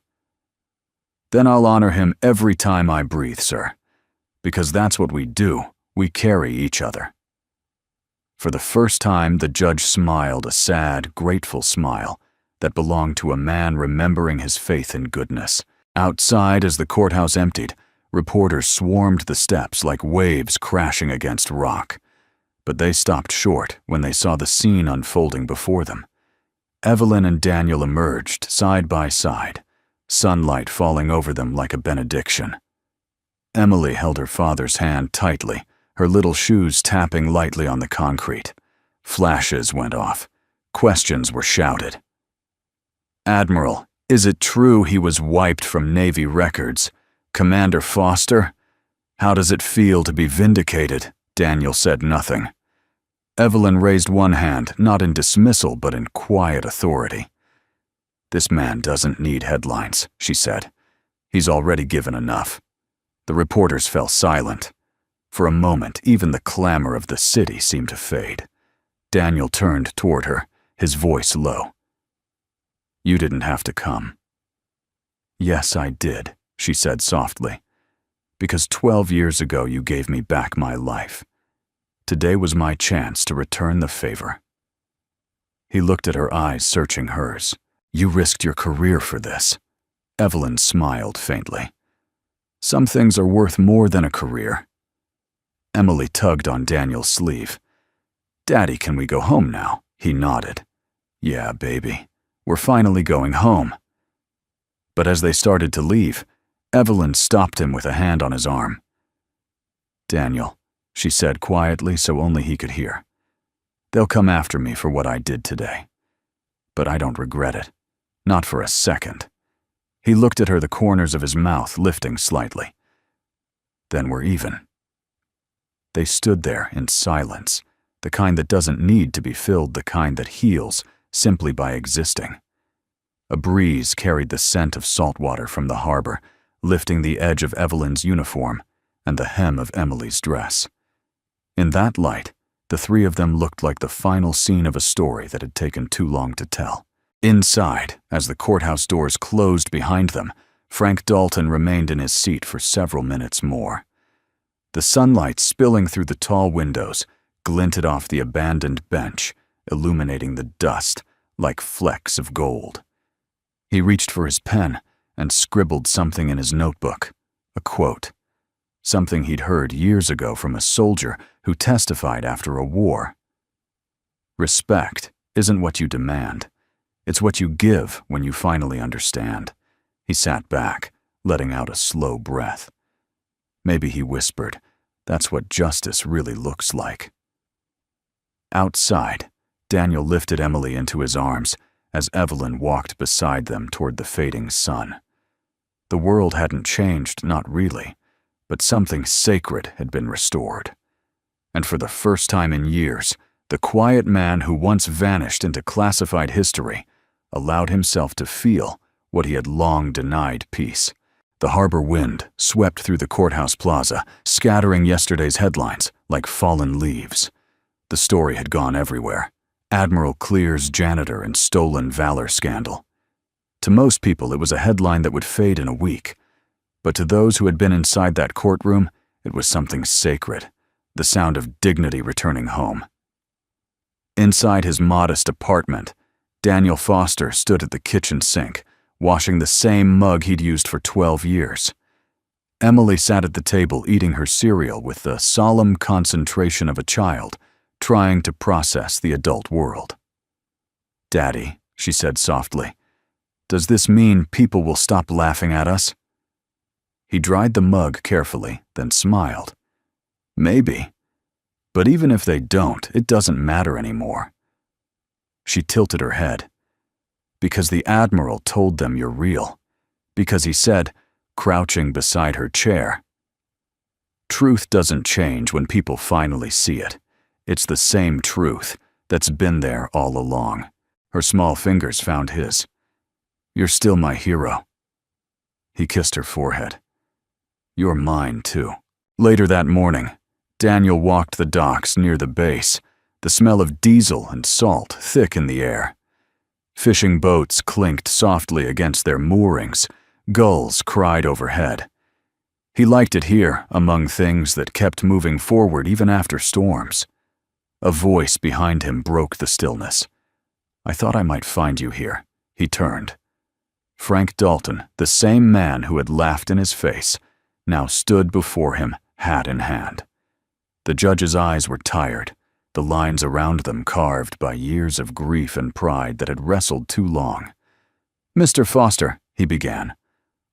"Then I'll honor him every time I breathe, sir. Because that's what we do. We carry each other." For the first time, the judge smiled a sad, grateful smile that belonged to a man remembering his faith in goodness. Outside, as the courthouse emptied, reporters swarmed the steps like waves crashing against rock. But they stopped short when they saw the scene unfolding before them. Evelyn and Daniel emerged side by side, sunlight falling over them like a benediction. Emily held her father's hand tightly, her little shoes tapping lightly on the concrete. Flashes went off. Questions were shouted. "Admiral, is it true he was wiped from Navy records? Commander Foster? How does it feel to be vindicated?" Daniel said nothing. Evelyn raised one hand, not in dismissal but in quiet authority. "This man doesn't need headlines," she said. "He's already given enough." The reporters fell silent. For a moment, even the clamor of the city seemed to fade. Daniel turned toward her, his voice low. "You didn't have to come." "Yes, I did," she said softly. "Because 12 years ago you gave me back my life. Today was my chance to return the favor." He looked at her eyes, searching hers. "You risked your career for this." Evelyn smiled faintly. "Some things are worth more than a career." Emily tugged on Daniel's sleeve. "Daddy, can we go home now?" He nodded. "Yeah, baby. We're finally going home." But as they started to leave, Evelyn stopped him with a hand on his arm. "Daniel," she said quietly so only he could hear, "they'll come after me for what I did today. But I don't regret it. Not for a second." He looked at her, the corners of his mouth lifting slightly. "Then we're even." They stood there in silence, the kind that doesn't need to be filled, the kind that heals simply by existing. A breeze carried the scent of salt water from the harbor, lifting the edge of Evelyn's uniform and the hem of Emily's dress. In that light, The three of them looked like the final scene of a story that had taken too long to tell. Inside, as the courthouse doors closed behind them, Frank Dalton remained in his seat for several minutes more. The sunlight spilling through the tall windows glinted off the abandoned bench, illuminating the dust like flecks of gold. He reached for his pen and scribbled something in his notebook, a quote, something he'd heard years ago from a soldier who testified after a war. "Respect isn't what you demand. It's what you give when you finally understand." He sat back, letting out a slow breath. Maybe, he whispered, that's what justice really looks like. Outside, Daniel lifted Emily into his arms as Evelyn walked beside them toward the fading sun. The world hadn't changed, not really, but something sacred had been restored. And for the first time in years, the quiet man who once vanished into classified history allowed himself to feel what he had long denied peace. The harbor wind swept through the courthouse plaza, scattering yesterday's headlines like fallen leaves. The story had gone everywhere. Admiral clears janitor in stolen valor scandal. To most people, it was a headline that would fade in a week. But to those who had been inside that courtroom, it was something sacred, the sound of dignity returning home. Inside his modest apartment, Daniel Foster stood at the kitchen sink, washing the same mug he'd used for 12 years. Emily sat at the table eating her cereal with the solemn concentration of a child, trying to process the adult world. "Daddy," she said softly, "does this mean people will stop laughing at us?" He dried the mug carefully, then smiled. "Maybe. But even if they don't, it doesn't matter anymore." She tilted her head. "Because the Admiral told them you're real. Because he said, crouching beside her chair, truth doesn't change when people finally see it. It's the same truth that's been there all along." Her small fingers found his. "You're still my hero." He kissed her forehead. "You're mine, too." Later that morning, Daniel walked the docks near the base, the smell of diesel and salt thick in the air. Fishing boats clinked softly against their moorings, gulls cried overhead. He liked it here, among things that kept moving forward even after storms. A voice behind him broke the stillness. "I thought I might find you here." He turned. Frank Dalton, the same man who had laughed in his face, now stood before him, hat in hand. The judge's eyes were tired, the lines around them carved by years of grief and pride that had wrestled too long. "Mr. Foster," he began,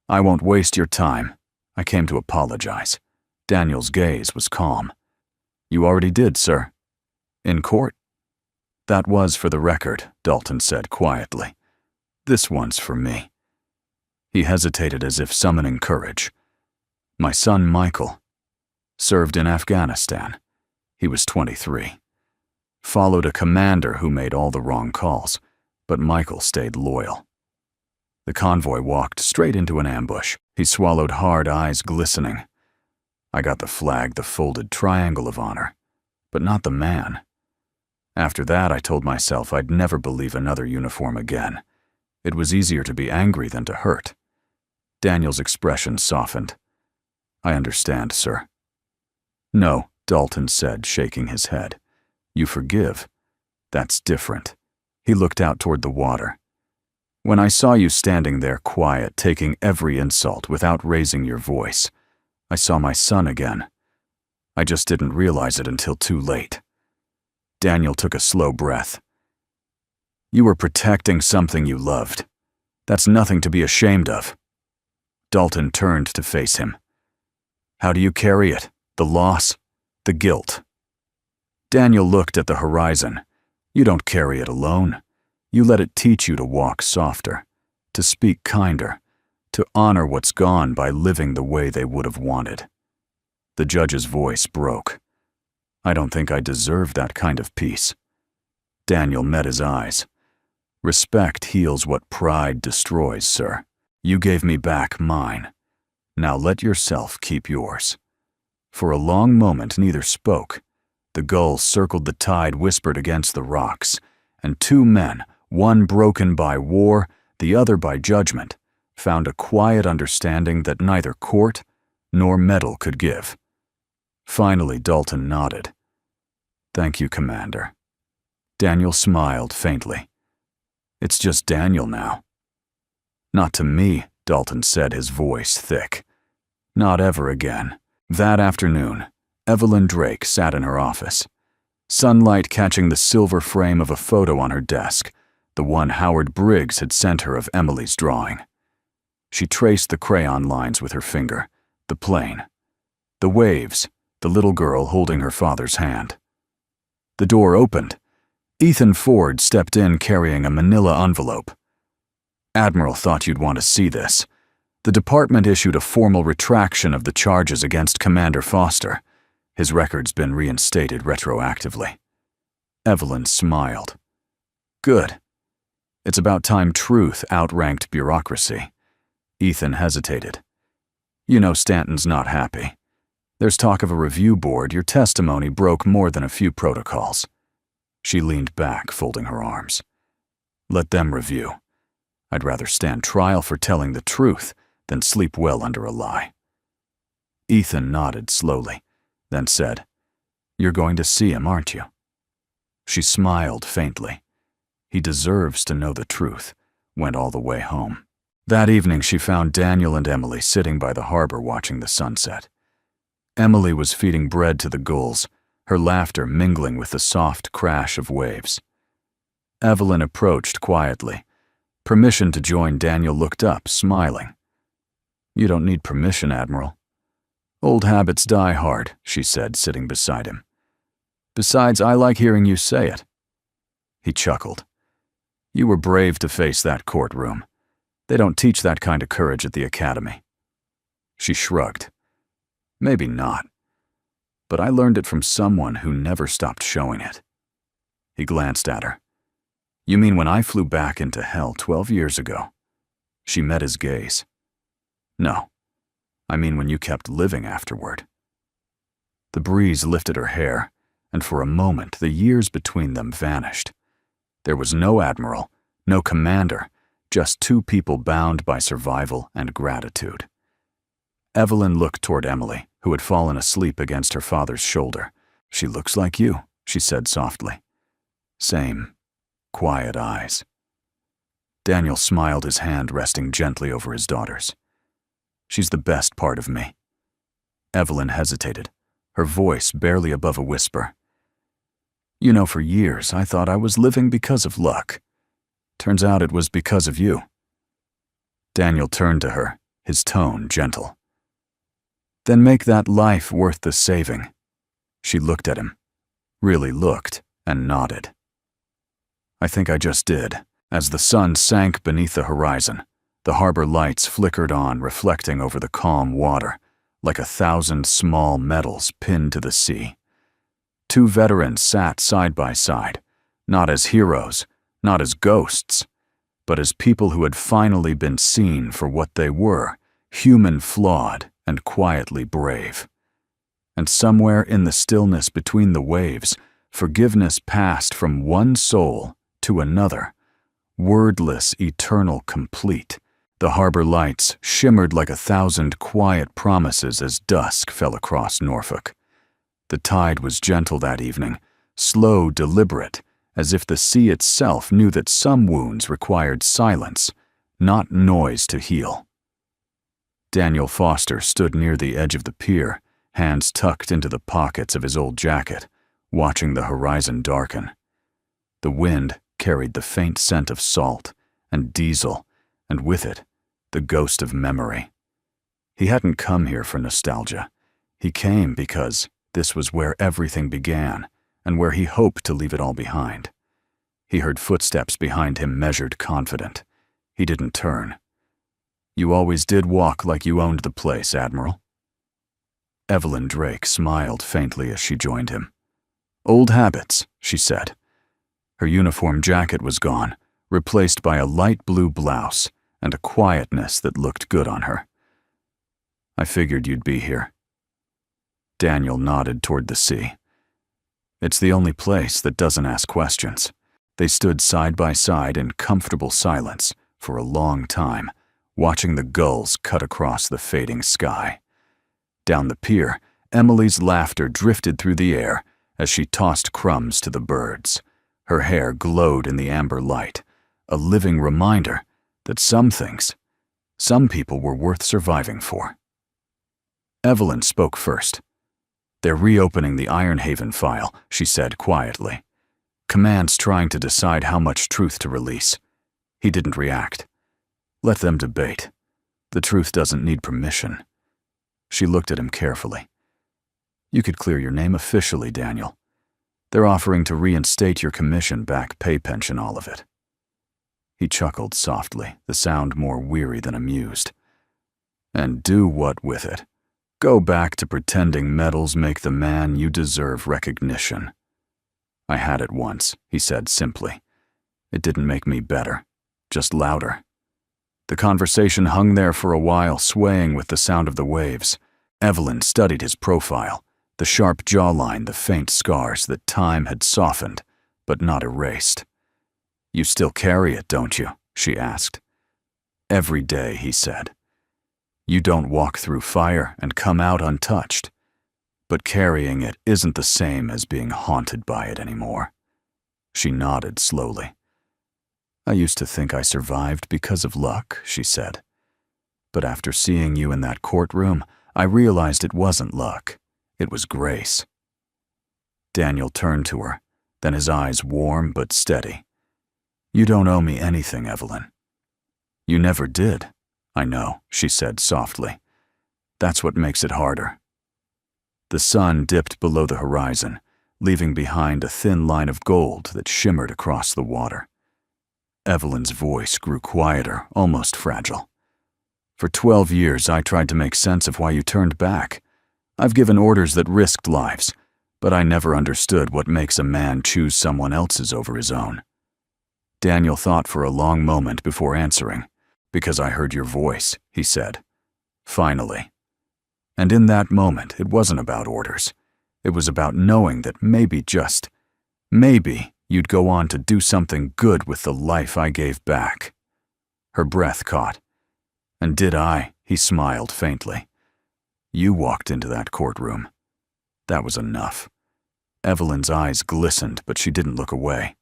"I won't waste your time. I came to apologize." Daniel's gaze was calm. "You already did, sir." "In court?" "That was for the record," Dalton said quietly. "This one's for me." He hesitated as if summoning courage. "My son, Michael, served in Afghanistan. He was 23. Followed a commander who made all the wrong calls, but Michael stayed loyal." The convoy walked straight into an ambush. He swallowed hard, eyes glistening. "I got the flag, the folded triangle of honor, but not the man." After that, I told myself I'd never believe another uniform again. It was easier to be angry than to hurt. Daniel's expression softened. "I understand, sir." "No," Dalton said, shaking his head. "You forgive. That's different." He looked out toward the water. "When I saw you standing there quiet, taking every insult without raising your voice, I saw my son again. I just didn't realize it until too late." Daniel took a slow breath. "You were protecting something you loved. That's nothing to be ashamed of." Dalton turned to face him. "How do you carry it? The loss? The guilt?" Daniel looked at the horizon. "You don't carry it alone. You let it teach you to walk softer, to speak kinder, to honor what's gone by living the way they would have wanted." The judge's voice broke. "I don't think I deserve that kind of peace." Daniel met his eyes. "Respect heals what pride destroys, sir. You gave me back mine. Now let yourself keep yours." For a long moment neither spoke. The gulls circled the tide whispered against the rocks, and two men, one broken by war, the other by judgment, found a quiet understanding that neither court nor medal could give. Finally, Dalton nodded. "Thank you, Commander." Daniel smiled faintly. "It's just Daniel now." "Not to me," Dalton said, his voice thick. "Not ever again." That afternoon, Evelyn Drake sat in her office, sunlight catching the silver frame of a photo on her desk, the one Howard Briggs had sent her of Emily's drawing. She traced the crayon lines with her finger, the plane, the waves, the little girl holding her father's hand. The door opened. Ethan Ford stepped in carrying a manila envelope. "Admiral thought you'd want to see this. The department issued a formal retraction of the charges against Commander Foster. His record's been reinstated retroactively." Evelyn smiled. "Good. It's about time truth outranked bureaucracy." Ethan hesitated. "You know Stanton's not happy. There's talk of a review board. Your testimony broke more than a few protocols." She leaned back, folding her arms. "Let them review. I'd rather stand trial for telling the truth than sleep well under a lie." Ethan nodded slowly, then said, "You're going to see him, aren't you?" She smiled faintly. He deserves to know the truth, went all the way home. That evening she found Daniel and Emily sitting by the harbor watching the sunset. Emily was feeding bread to the gulls, her laughter mingling with the soft crash of waves. Evelyn approached quietly. Permission to join, Daniel looked up, smiling. "You don't need permission, Admiral." "Old habits die hard," she said, sitting beside him. "Besides, I like hearing you say it." He chuckled. "You were brave to face that courtroom. They don't teach that kind of courage at the academy." She shrugged. "Maybe not. But I learned it from someone who never stopped showing it." He glanced at her. "You mean when I flew back into hell 12 years ago?" She met his gaze. "No. I mean when you kept living afterward." The breeze lifted her hair, and for a moment the years between them vanished. There was no admiral, no commander, just two people bound by survival and gratitude. Evelyn looked toward Emily, who had fallen asleep against her father's shoulder. "She looks like you," she said softly. Same, quiet eyes. Daniel smiled, his hand resting gently over his daughter's. "She's the best part of me." Evelyn hesitated, her voice barely above a whisper. "You know, for years I thought I was living because of luck. Turns out it was because of you." Daniel turned to her, his tone gentle. "Then make that life worth the saving." She looked at him, really looked, and nodded. "I think I just did." As the sun sank beneath the horizon, the harbor lights flickered on, reflecting over the calm water, like 1,000 small medals pinned to the sea. Two veterans sat side by side, not as heroes, not as ghosts, but as people who had finally been seen for what they were, human, flawed, and quietly brave. And somewhere in the stillness between the waves, forgiveness passed from one soul to another, wordless, eternal, complete. The harbor lights shimmered like 1,000 quiet promises as dusk fell across Norfolk. The tide was gentle that evening, slow, deliberate, as if the sea itself knew that some wounds required silence, not noise to heal. Daniel Foster stood near the edge of the pier, hands tucked into the pockets of his old jacket, watching the horizon darken. The wind carried the faint scent of salt and diesel, and with it, the ghost of memory. He hadn't come here for nostalgia. He came because this was where everything began, and where he hoped to leave it all behind. He heard footsteps behind him, measured, confident. He didn't turn. "You always did walk like you owned the place, Admiral." Evelyn Drake smiled faintly as she joined him. "Old habits," she said. Her uniform jacket was gone, replaced by a light blue blouse and a quietness that looked good on her. "I figured you'd be here." Daniel nodded toward the sea. It's the only place that doesn't ask questions. They stood side by side in comfortable silence for a long time, watching the gulls cut across the fading sky. Down the pier, Emily's laughter drifted through the air as she tossed crumbs to the birds. Her hair glowed in the amber light, a living reminder that some people were worth surviving for. Evelyn spoke first. "They're reopening the Ironhaven file," she said quietly. "Command's trying to decide how much truth to release." He didn't react. "Let them debate. The truth doesn't need permission." She looked at him carefully. "You could clear your name officially, Daniel. They're offering to reinstate your commission, back pay, pension, all of it." He chuckled softly, the sound more weary than amused. "And do what with it? Go back to pretending medals make the man you deserve recognition." "I had it once," he said simply. "It didn't make me better, just louder." The conversation hung there for a while, swaying with the sound of the waves. Evelyn studied his profile, the sharp jawline, the faint scars that time had softened, but not erased. "You still carry it, don't you?" she asked. "Every day," he said. "You don't walk through fire and come out untouched. But carrying it isn't the same as being haunted by it anymore." She nodded slowly. "I used to think I survived because of luck," she said. "But after seeing you in that courtroom, I realized it wasn't luck. It was grace." Daniel turned to her, then his eyes warm but steady. "You don't owe me anything, Evelyn." "You never did." "I know," she said softly. "That's what makes it harder." The sun dipped below the horizon, leaving behind a thin line of gold that shimmered across the water. Evelyn's voice grew quieter, almost fragile. "For 12 years, I tried to make sense of why you turned back. I've given orders that risked lives, but I never understood what makes a man choose someone else's over his own." Daniel thought for a long moment before answering. "Because I heard your voice," he said. "Finally." And in that moment, it wasn't about orders. It was about knowing that maybe, just maybe, you'd go on to do something good with the life I gave back. Her breath caught. "And did I?" He smiled faintly. "You walked into that courtroom." That was enough. Evelyn's eyes glistened, but she didn't look away.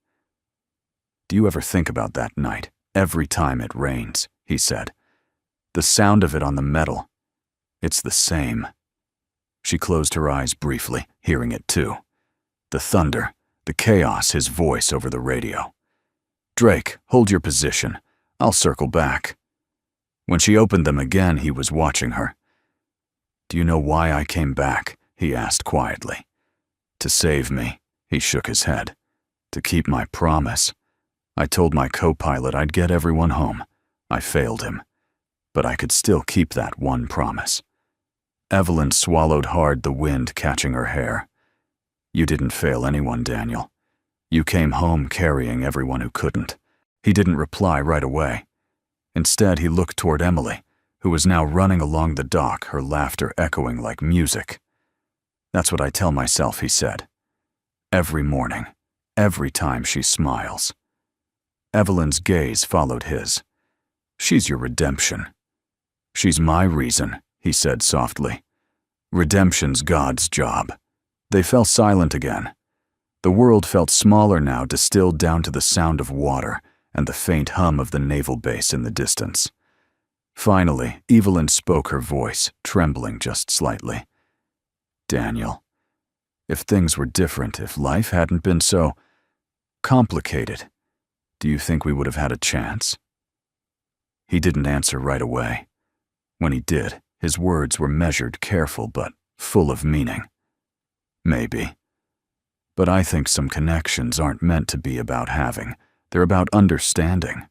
"Do you ever think about that night, every time it rains?" he said. "The sound of it on the metal. It's the same." She closed her eyes briefly, hearing it too. The thunder, the chaos, his voice over the radio. "Drake, hold your position. I'll circle back." When she opened them again, he was watching her. "Do you know why I came back?" he asked quietly. "To save me." He shook his head. "To keep my promise. I told my co-pilot I'd get everyone home. I failed him. But I could still keep that one promise." Evelyn swallowed hard, the wind catching her hair. "You didn't fail anyone, Daniel. You came home carrying everyone who couldn't." He didn't reply right away. Instead, he looked toward Emily, who was now running along the dock, her laughter echoing like music. "That's what I tell myself," he said. "Every morning, every time she smiles." Evelyn's gaze followed his. "She's your redemption." "She's my reason," he said softly. "Redemption's God's job." They fell silent again. The world felt smaller now, distilled down to the sound of water and the faint hum of the naval base in the distance. Finally, Evelyn spoke, her voice trembling just slightly. "Daniel, if things were different, if life hadn't been so complicated, do you think we would have had a chance?" He didn't answer right away. When he did, his words were measured, careful, but full of meaning. "Maybe. But I think some connections aren't meant to be about having. They're about understanding."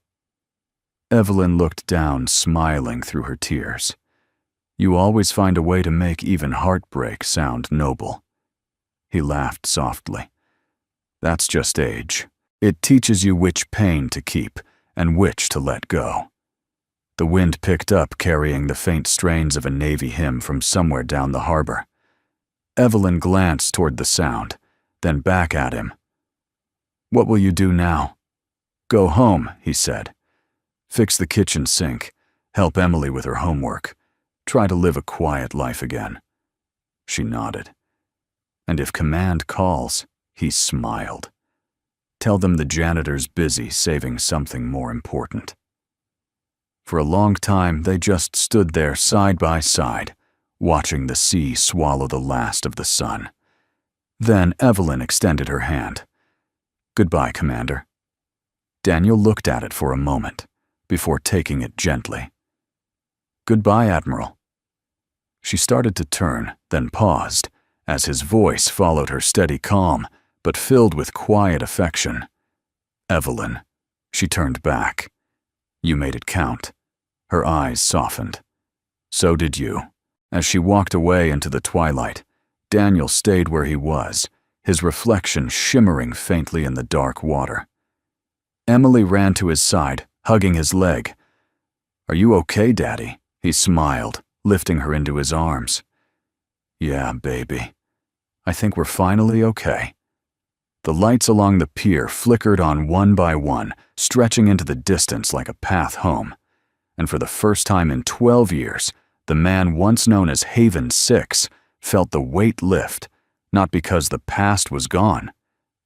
Evelyn looked down, smiling through her tears. "You always find a way to make even heartbreak sound noble." He laughed softly. "That's just age. It teaches you which pain to keep and which to let go." The wind picked up, carrying the faint strains of a Navy hymn from somewhere down the harbor. Evelyn glanced toward the sound, then back at him. "What will you do now?" "Go home," he said. "Fix the kitchen sink, help Emily with her homework, try to live a quiet life again." She nodded. "And if command calls," he smiled, "tell them the janitor's busy saving something more important." For a long time, they just stood there side by side, watching the sea swallow the last of the sun. Then Evelyn extended her hand. "Goodbye, Commander." Daniel looked at it for a moment, before taking it gently. "Goodbye, Admiral." She started to turn, then paused, as his voice followed her steady calm, but filled with quiet affection. "Evelyn." She turned back. "You made it count." Her eyes softened. "So did you." As she walked away into the twilight, Daniel stayed where he was, his reflection shimmering faintly in the dark water. Emily ran to his side, hugging his leg. "Are you okay, Daddy?" He smiled, lifting her into his arms. "Yeah, baby. I think we're finally okay." The lights along the pier flickered on one by one, stretching into the distance like a path home. And for the first time in 12 years, the man once known as Haven 6 felt the weight lift, not because the past was gone,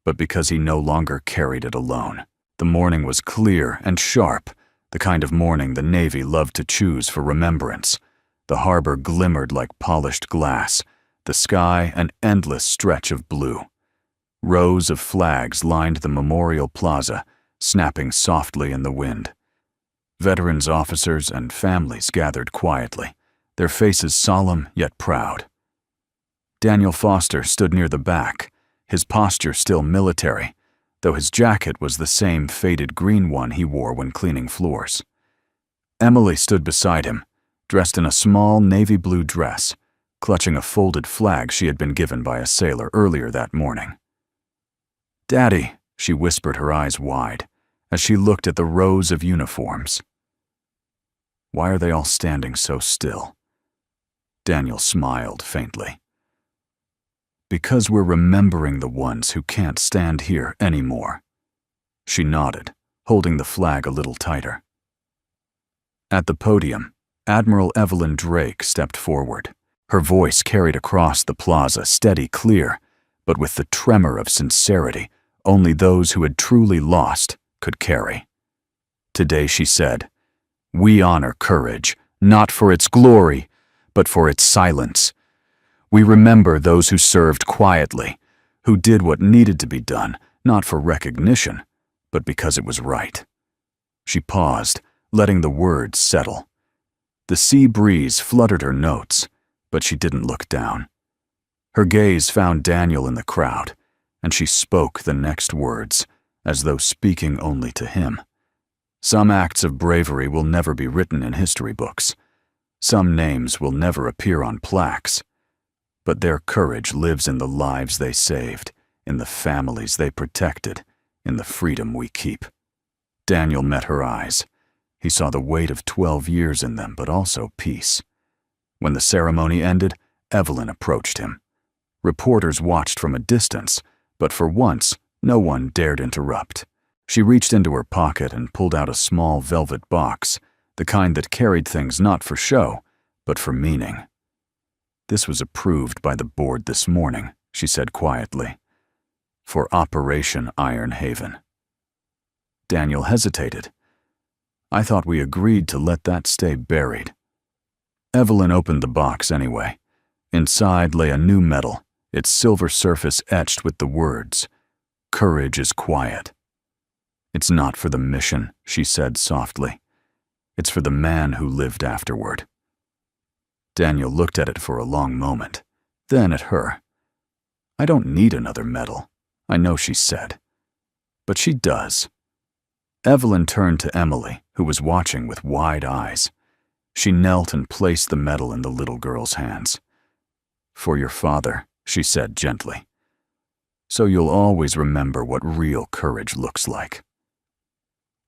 but because he no longer carried it alone. The morning was clear and sharp, the kind of morning the Navy loved to choose for remembrance. The harbor glimmered like polished glass, the sky an endless stretch of blue. Rows of flags lined the Memorial Plaza, snapping softly in the wind. Veterans, officers, and families gathered quietly, their faces solemn yet proud. Daniel Foster stood near the back, his posture still military, though his jacket was the same faded green one he wore when cleaning floors. Emily stood beside him, dressed in a small navy blue dress, clutching a folded flag she had been given by a sailor earlier that morning. "Daddy," she whispered, her eyes wide, as she looked at the rows of uniforms. "Why are they all standing so still?" Daniel smiled faintly. "Because we're remembering the ones who can't stand here anymore." She nodded, holding the flag a little tighter. At the podium, Admiral Evelyn Drake stepped forward. Her voice carried across the plaza, steady, clear, but with the tremor of sincerity only those who had truly lost could carry. Today she said, "We honor courage, not for its glory, but for its silence. We remember those who served quietly, who did what needed to be done, not for recognition, but because it was right." She paused, letting the words settle. The sea breeze fluttered her notes, but she didn't look down. Her gaze found Daniel in the crowd, and she spoke the next words, as though speaking only to him. Some acts of bravery will never be written in history books. Some names will never appear on plaques. But their courage lives in the lives they saved, in the families they protected, in the freedom we keep. Daniel met her eyes. He saw the weight of 12 years in them, but also peace. When the ceremony ended, Evelyn approached him. Reporters watched from a distance, but for once, no one dared interrupt. She reached into her pocket and pulled out a small velvet box, the kind that carried things not for show, but for meaning. "This was approved by the board this morning," she said quietly, "for Operation Iron Haven." Daniel hesitated. "I thought we agreed to let that stay buried." Evelyn opened the box anyway. Inside lay a new medal, its silver surface etched with the words, "Courage is quiet." "It's not for the mission," she said softly. "It's for the man who lived afterward." Daniel looked at it for a long moment, then at her. "I don't need another medal, I know," she said. "But she does." Evelyn turned to Emily, who was watching with wide eyes. She knelt and placed the medal in the little girl's hands. "For your father," she said gently. "So you'll always remember what real courage looks like."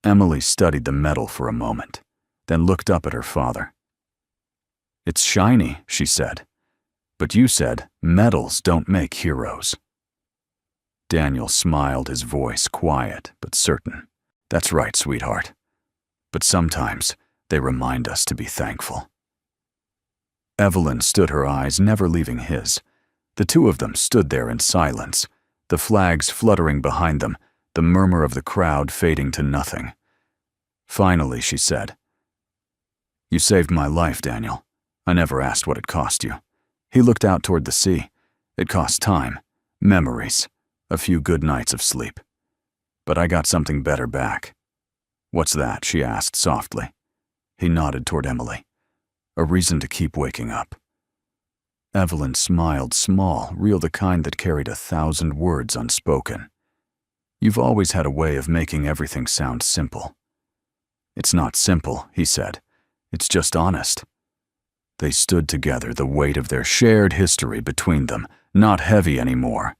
Emily studied the medal for a moment, then looked up at her father. "It's shiny," she said. "But you said medals don't make heroes." Daniel smiled, his voice quiet but certain. That's right, sweetheart. But sometimes they remind us to be thankful. Evelyn stood, her eyes never leaving his. The two of them stood there in silence, the flags fluttering behind them, the murmur of the crowd fading to nothing. Finally, she said, "You saved my life, Daniel. I never asked what it cost you." He looked out toward the sea. "It cost time, memories, a few good nights of sleep. But I got something better back." "What's that?" she asked softly. He nodded toward Emily. "A reason to keep waking up." Evelyn smiled, small, real, the kind that carried 1,000 words unspoken. "You've always had a way of making everything sound simple." "It's not simple," he said. "It's just honest." They stood together, the weight of their shared history between them, not heavy anymore,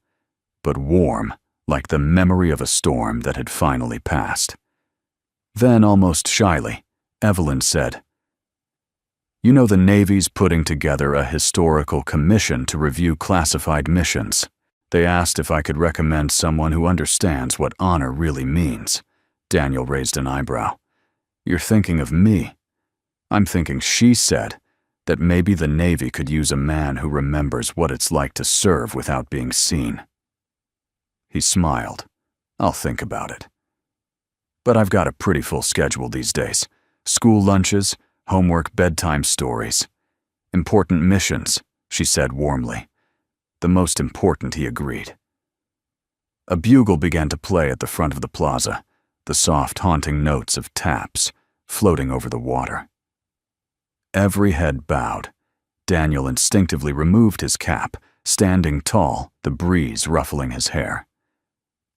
but warm, like the memory of a storm that had finally passed. Then, almost shyly, Evelyn said, "You know, the Navy's putting together a historical commission to review classified missions. They asked if I could recommend someone who understands what honor really means." Daniel raised an eyebrow. "You're thinking of me." "I'm thinking," she said, "that maybe the Navy could use a man who remembers what it's like to serve without being seen." He smiled. "I'll think about it. But I've got a pretty full schedule these days. School lunches, homework, bedtime stories. Important missions," she said warmly. "The most important," he agreed. A bugle began to play at the front of the plaza, the soft, haunting notes of taps floating over the water. Every head bowed. Daniel instinctively removed his cap, standing tall, the breeze ruffling his hair.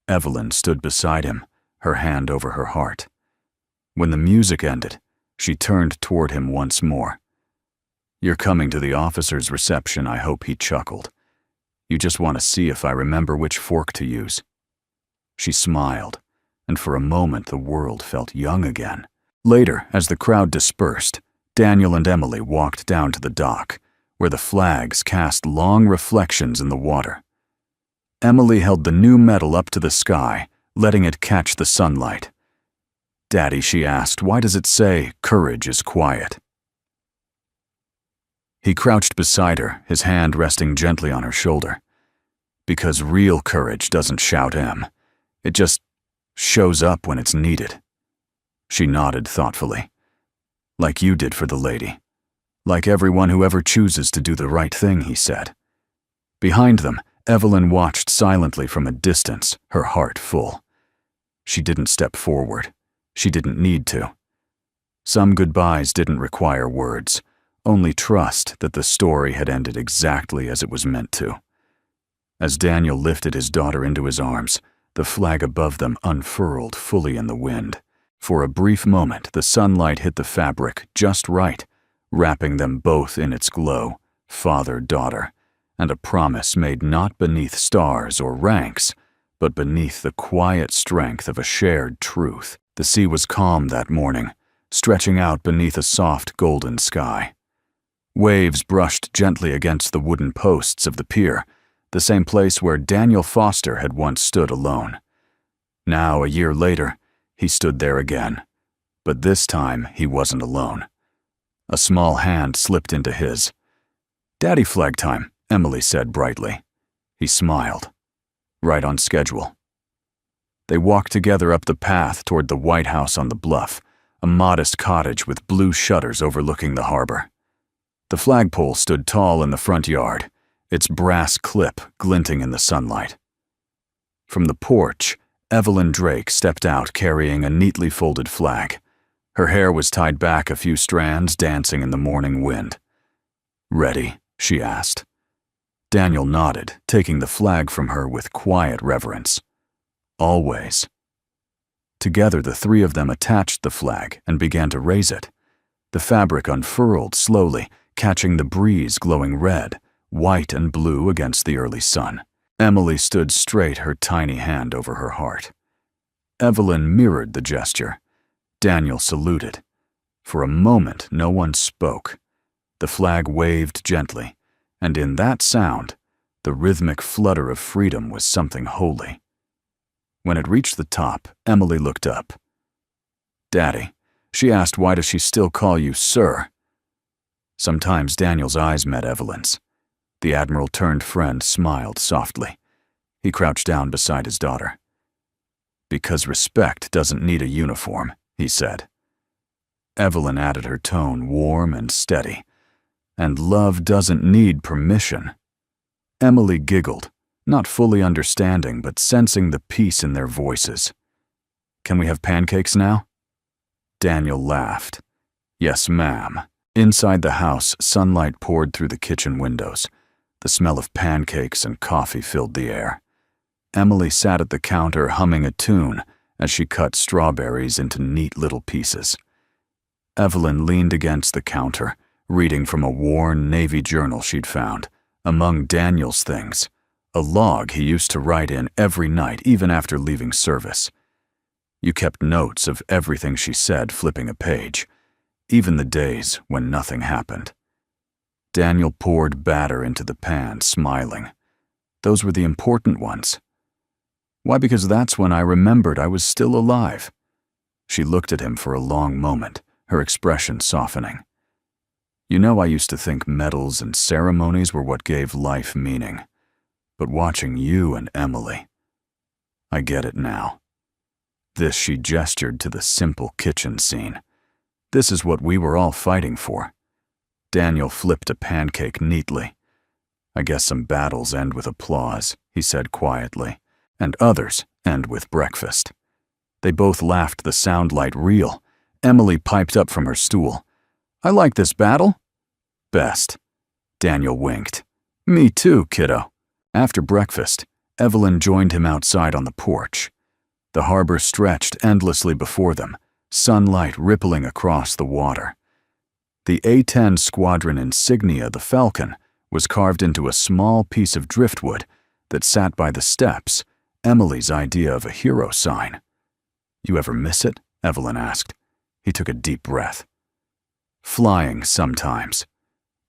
Evelyn stood beside him, her hand over her heart. When the music ended, she turned toward him once more. "You're coming to the officers' reception, I hope," he chuckled. "You just want to see if I remember which fork to use." She smiled, and for a moment the world felt young again. Later, as the crowd dispersed, Daniel and Emily walked down to the dock, where the flags cast long reflections in the water. Emily held the new medal up to the sky, letting it catch the sunlight. "Daddy," she asked, "why does it say, 'Courage is quiet'?" He crouched beside her, his hand resting gently on her shoulder. "Because real courage doesn't shout, Em. It just shows up when it's needed." She nodded thoughtfully. "Like you did for the lady. Like everyone who ever chooses to do the right thing," he said. Behind them, Evelyn watched silently from a distance, her heart full. She didn't step forward. She didn't need to. Some goodbyes didn't require words, only trust that the story had ended exactly as it was meant to. As Daniel lifted his daughter into his arms, the flag above them unfurled fully in the wind. For a brief moment, the sunlight hit the fabric just right, wrapping them both in its glow, father-daughter, and a promise made not beneath stars or ranks, but beneath the quiet strength of a shared truth. The sea was calm that morning, stretching out beneath a soft golden sky. Waves brushed gently against the wooden posts of the pier, the same place where Daniel Foster had once stood alone. Now, a year later, he stood there again, but this time he wasn't alone. A small hand slipped into his. "Daddy, flag time," Emily said brightly. He smiled. "Right on schedule." They walked together up the path toward the White House on the bluff, a modest cottage with blue shutters overlooking the harbor. The flagpole stood tall in the front yard, its brass clip glinting in the sunlight. From the porch, Evelyn Drake stepped out carrying a neatly folded flag. Her hair was tied back, a few strands dancing in the morning wind. "Ready?" she asked. Daniel nodded, taking the flag from her with quiet reverence. "Always." Together, the three of them attached the flag and began to raise it. The fabric unfurled slowly, catching the breeze glowing red, white and blue against the early sun. Emily stood straight, her tiny hand over her heart. Evelyn mirrored the gesture. Daniel saluted. For a moment, no one spoke. The flag waved gently, and in that sound, The rhythmic flutter of freedom was something holy. When it reached the top, Emily looked up. "Daddy," she asked, "why does she still call you Sir?" Sometimes Daniel's eyes met Evelyn's. The Admiral-turned friend smiled softly. He crouched down beside his daughter. "Because respect doesn't need a uniform," he said. Evelyn added her tone, warm and steady. "And love doesn't need permission." Emily giggled, not fully understanding but sensing the peace in their voices. "Can we have pancakes now?" Daniel laughed. "Yes, ma'am." Inside the house, sunlight poured through the kitchen windows. The smell of pancakes and coffee filled the air. Emily sat at the counter humming a tune as she cut strawberries into neat little pieces. Evelyn leaned against the counter, reading from a worn Navy journal she'd found. Among Daniel's things, a log he used to write in every night, even after leaving service. You kept notes of everything she said, flipping a page, even the days when nothing happened. Daniel poured batter into the pan, smiling. Those were the important ones. "Why, because that's when I remembered I was still alive." She looked at him for a long moment, her expression softening. "You know, I used to think medals and ceremonies were what gave life meaning. But watching you and Emily, I get it now." This she gestured to the simple kitchen scene. "This is what we were all fighting for." Daniel flipped a pancake neatly. "I guess some battles end with applause," he said quietly, "and others end with breakfast." They both laughed, the soundlight real. Emily piped up from her stool. "I like this battle." "Best." Daniel winked. "Me too, kiddo." After breakfast, Evelyn joined him outside on the porch. The harbor stretched endlessly before them, sunlight rippling across the water. The A-10 squadron insignia, the Falcon, was carved into a small piece of driftwood that sat by the steps, Emily's idea of a hero sign. "You ever miss it?" Evelyn asked. He took a deep breath. "Flying sometimes,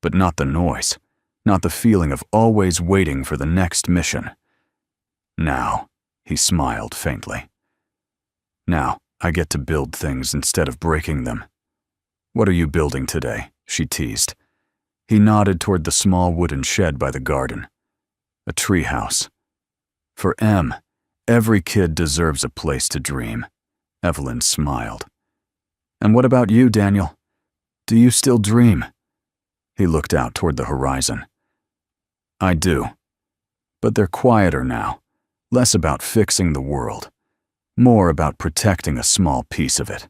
but not the noise, not the feeling of always waiting for the next mission. Now," he smiled faintly. "Now, I get to build things instead of breaking them." "What are you building today?" she teased. He nodded toward the small wooden shed by the garden. "A treehouse. For Em, every kid deserves a place to dream." Evelyn smiled. "And what about you, Daniel? Do you still dream?" He looked out toward the horizon. "I do. But they're quieter now, less about fixing the world, more about protecting a small piece of it."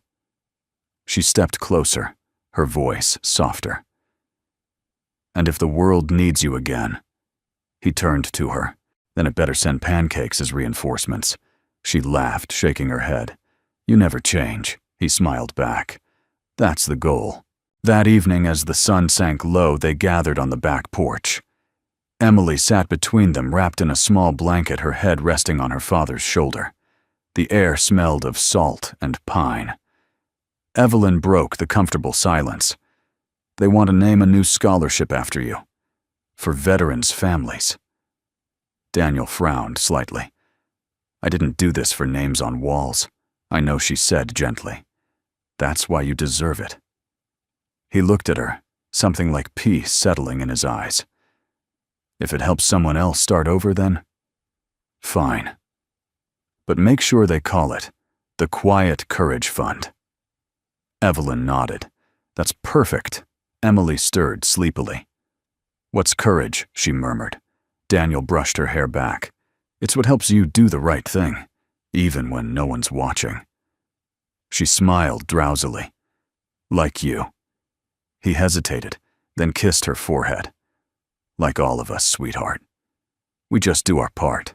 She stepped closer, her voice softer. "And if the world needs you again." He turned to her. "Then it better send pancakes as reinforcements." She laughed, shaking her head. "You never change," he smiled back. "That's the goal." That evening, as the sun sank low, they gathered on the back porch. Emily sat between them, wrapped in a small blanket, her head resting on her father's shoulder. The air smelled of salt and pine. Evelyn broke the comfortable silence. "They want to name a new scholarship after you. For veterans' families." Daniel frowned slightly. "I didn't do this for names on walls. I know," she said gently. "That's why you deserve it." He looked at her, something like peace settling in his eyes. "If it helps someone else start over, then fine. But make sure they call it the Quiet Courage Fund." Evelyn nodded. "That's perfect." Emily stirred sleepily. "What's courage?" she murmured. Daniel brushed her hair back. "It's what helps you do the right thing, even when no one's watching." She smiled drowsily. "Like you." He hesitated, then kissed her forehead. "Like all of us, sweetheart. We just do our part."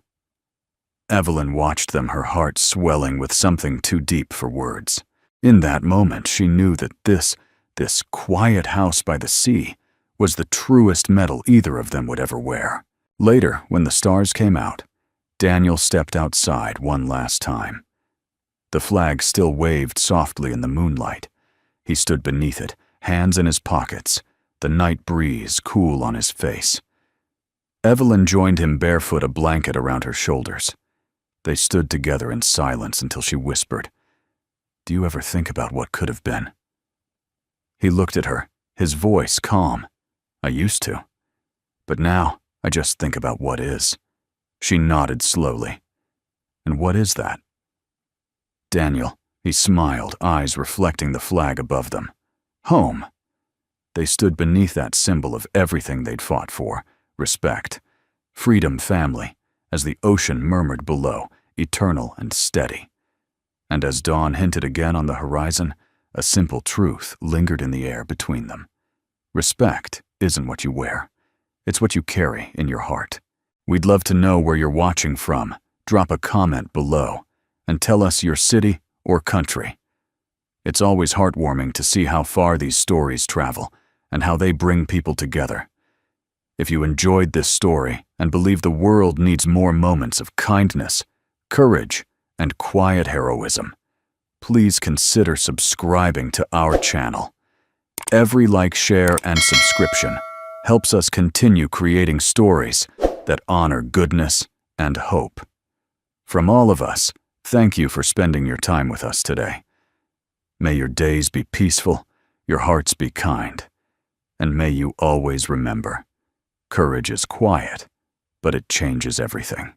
Evelyn watched them, her heart swelling with something too deep for words. In that moment, she knew that this quiet house by the sea was the truest medal either of them would ever wear. Later, when the stars came out, Daniel stepped outside one last time. The flag still waved softly in the moonlight. He stood beneath it, hands in his pockets, the night breeze cool on his face. Evelyn joined him barefoot, a blanket around her shoulders. They stood together in silence until she whispered, "Do you ever think about what could have been?" He looked at her, his voice calm. "I used to. But now, I just think about what is." She nodded slowly. "And what is that?" "Daniel," he smiled, eyes reflecting the flag above them. "Home." They stood beneath that symbol of everything they'd fought for: respect, freedom, family, as the ocean murmured below, eternal and steady. And as dawn hinted again on the horizon, a simple truth lingered in the air between them. Respect isn't what you wear. It's what you carry in your heart. We'd love to know where you're watching from. Drop a comment below and tell us your city or country. It's always heartwarming to see how far these stories travel and how they bring people together. If you enjoyed this story and believe the world needs more moments of kindness, courage, and quiet heroism, please consider subscribing to our channel. Every like, share, and subscription helps us continue creating stories that honor goodness and hope. From all of us, thank you for spending your time with us today. May your days be peaceful, your hearts be kind, and may you always remember, courage is quiet, but it changes everything.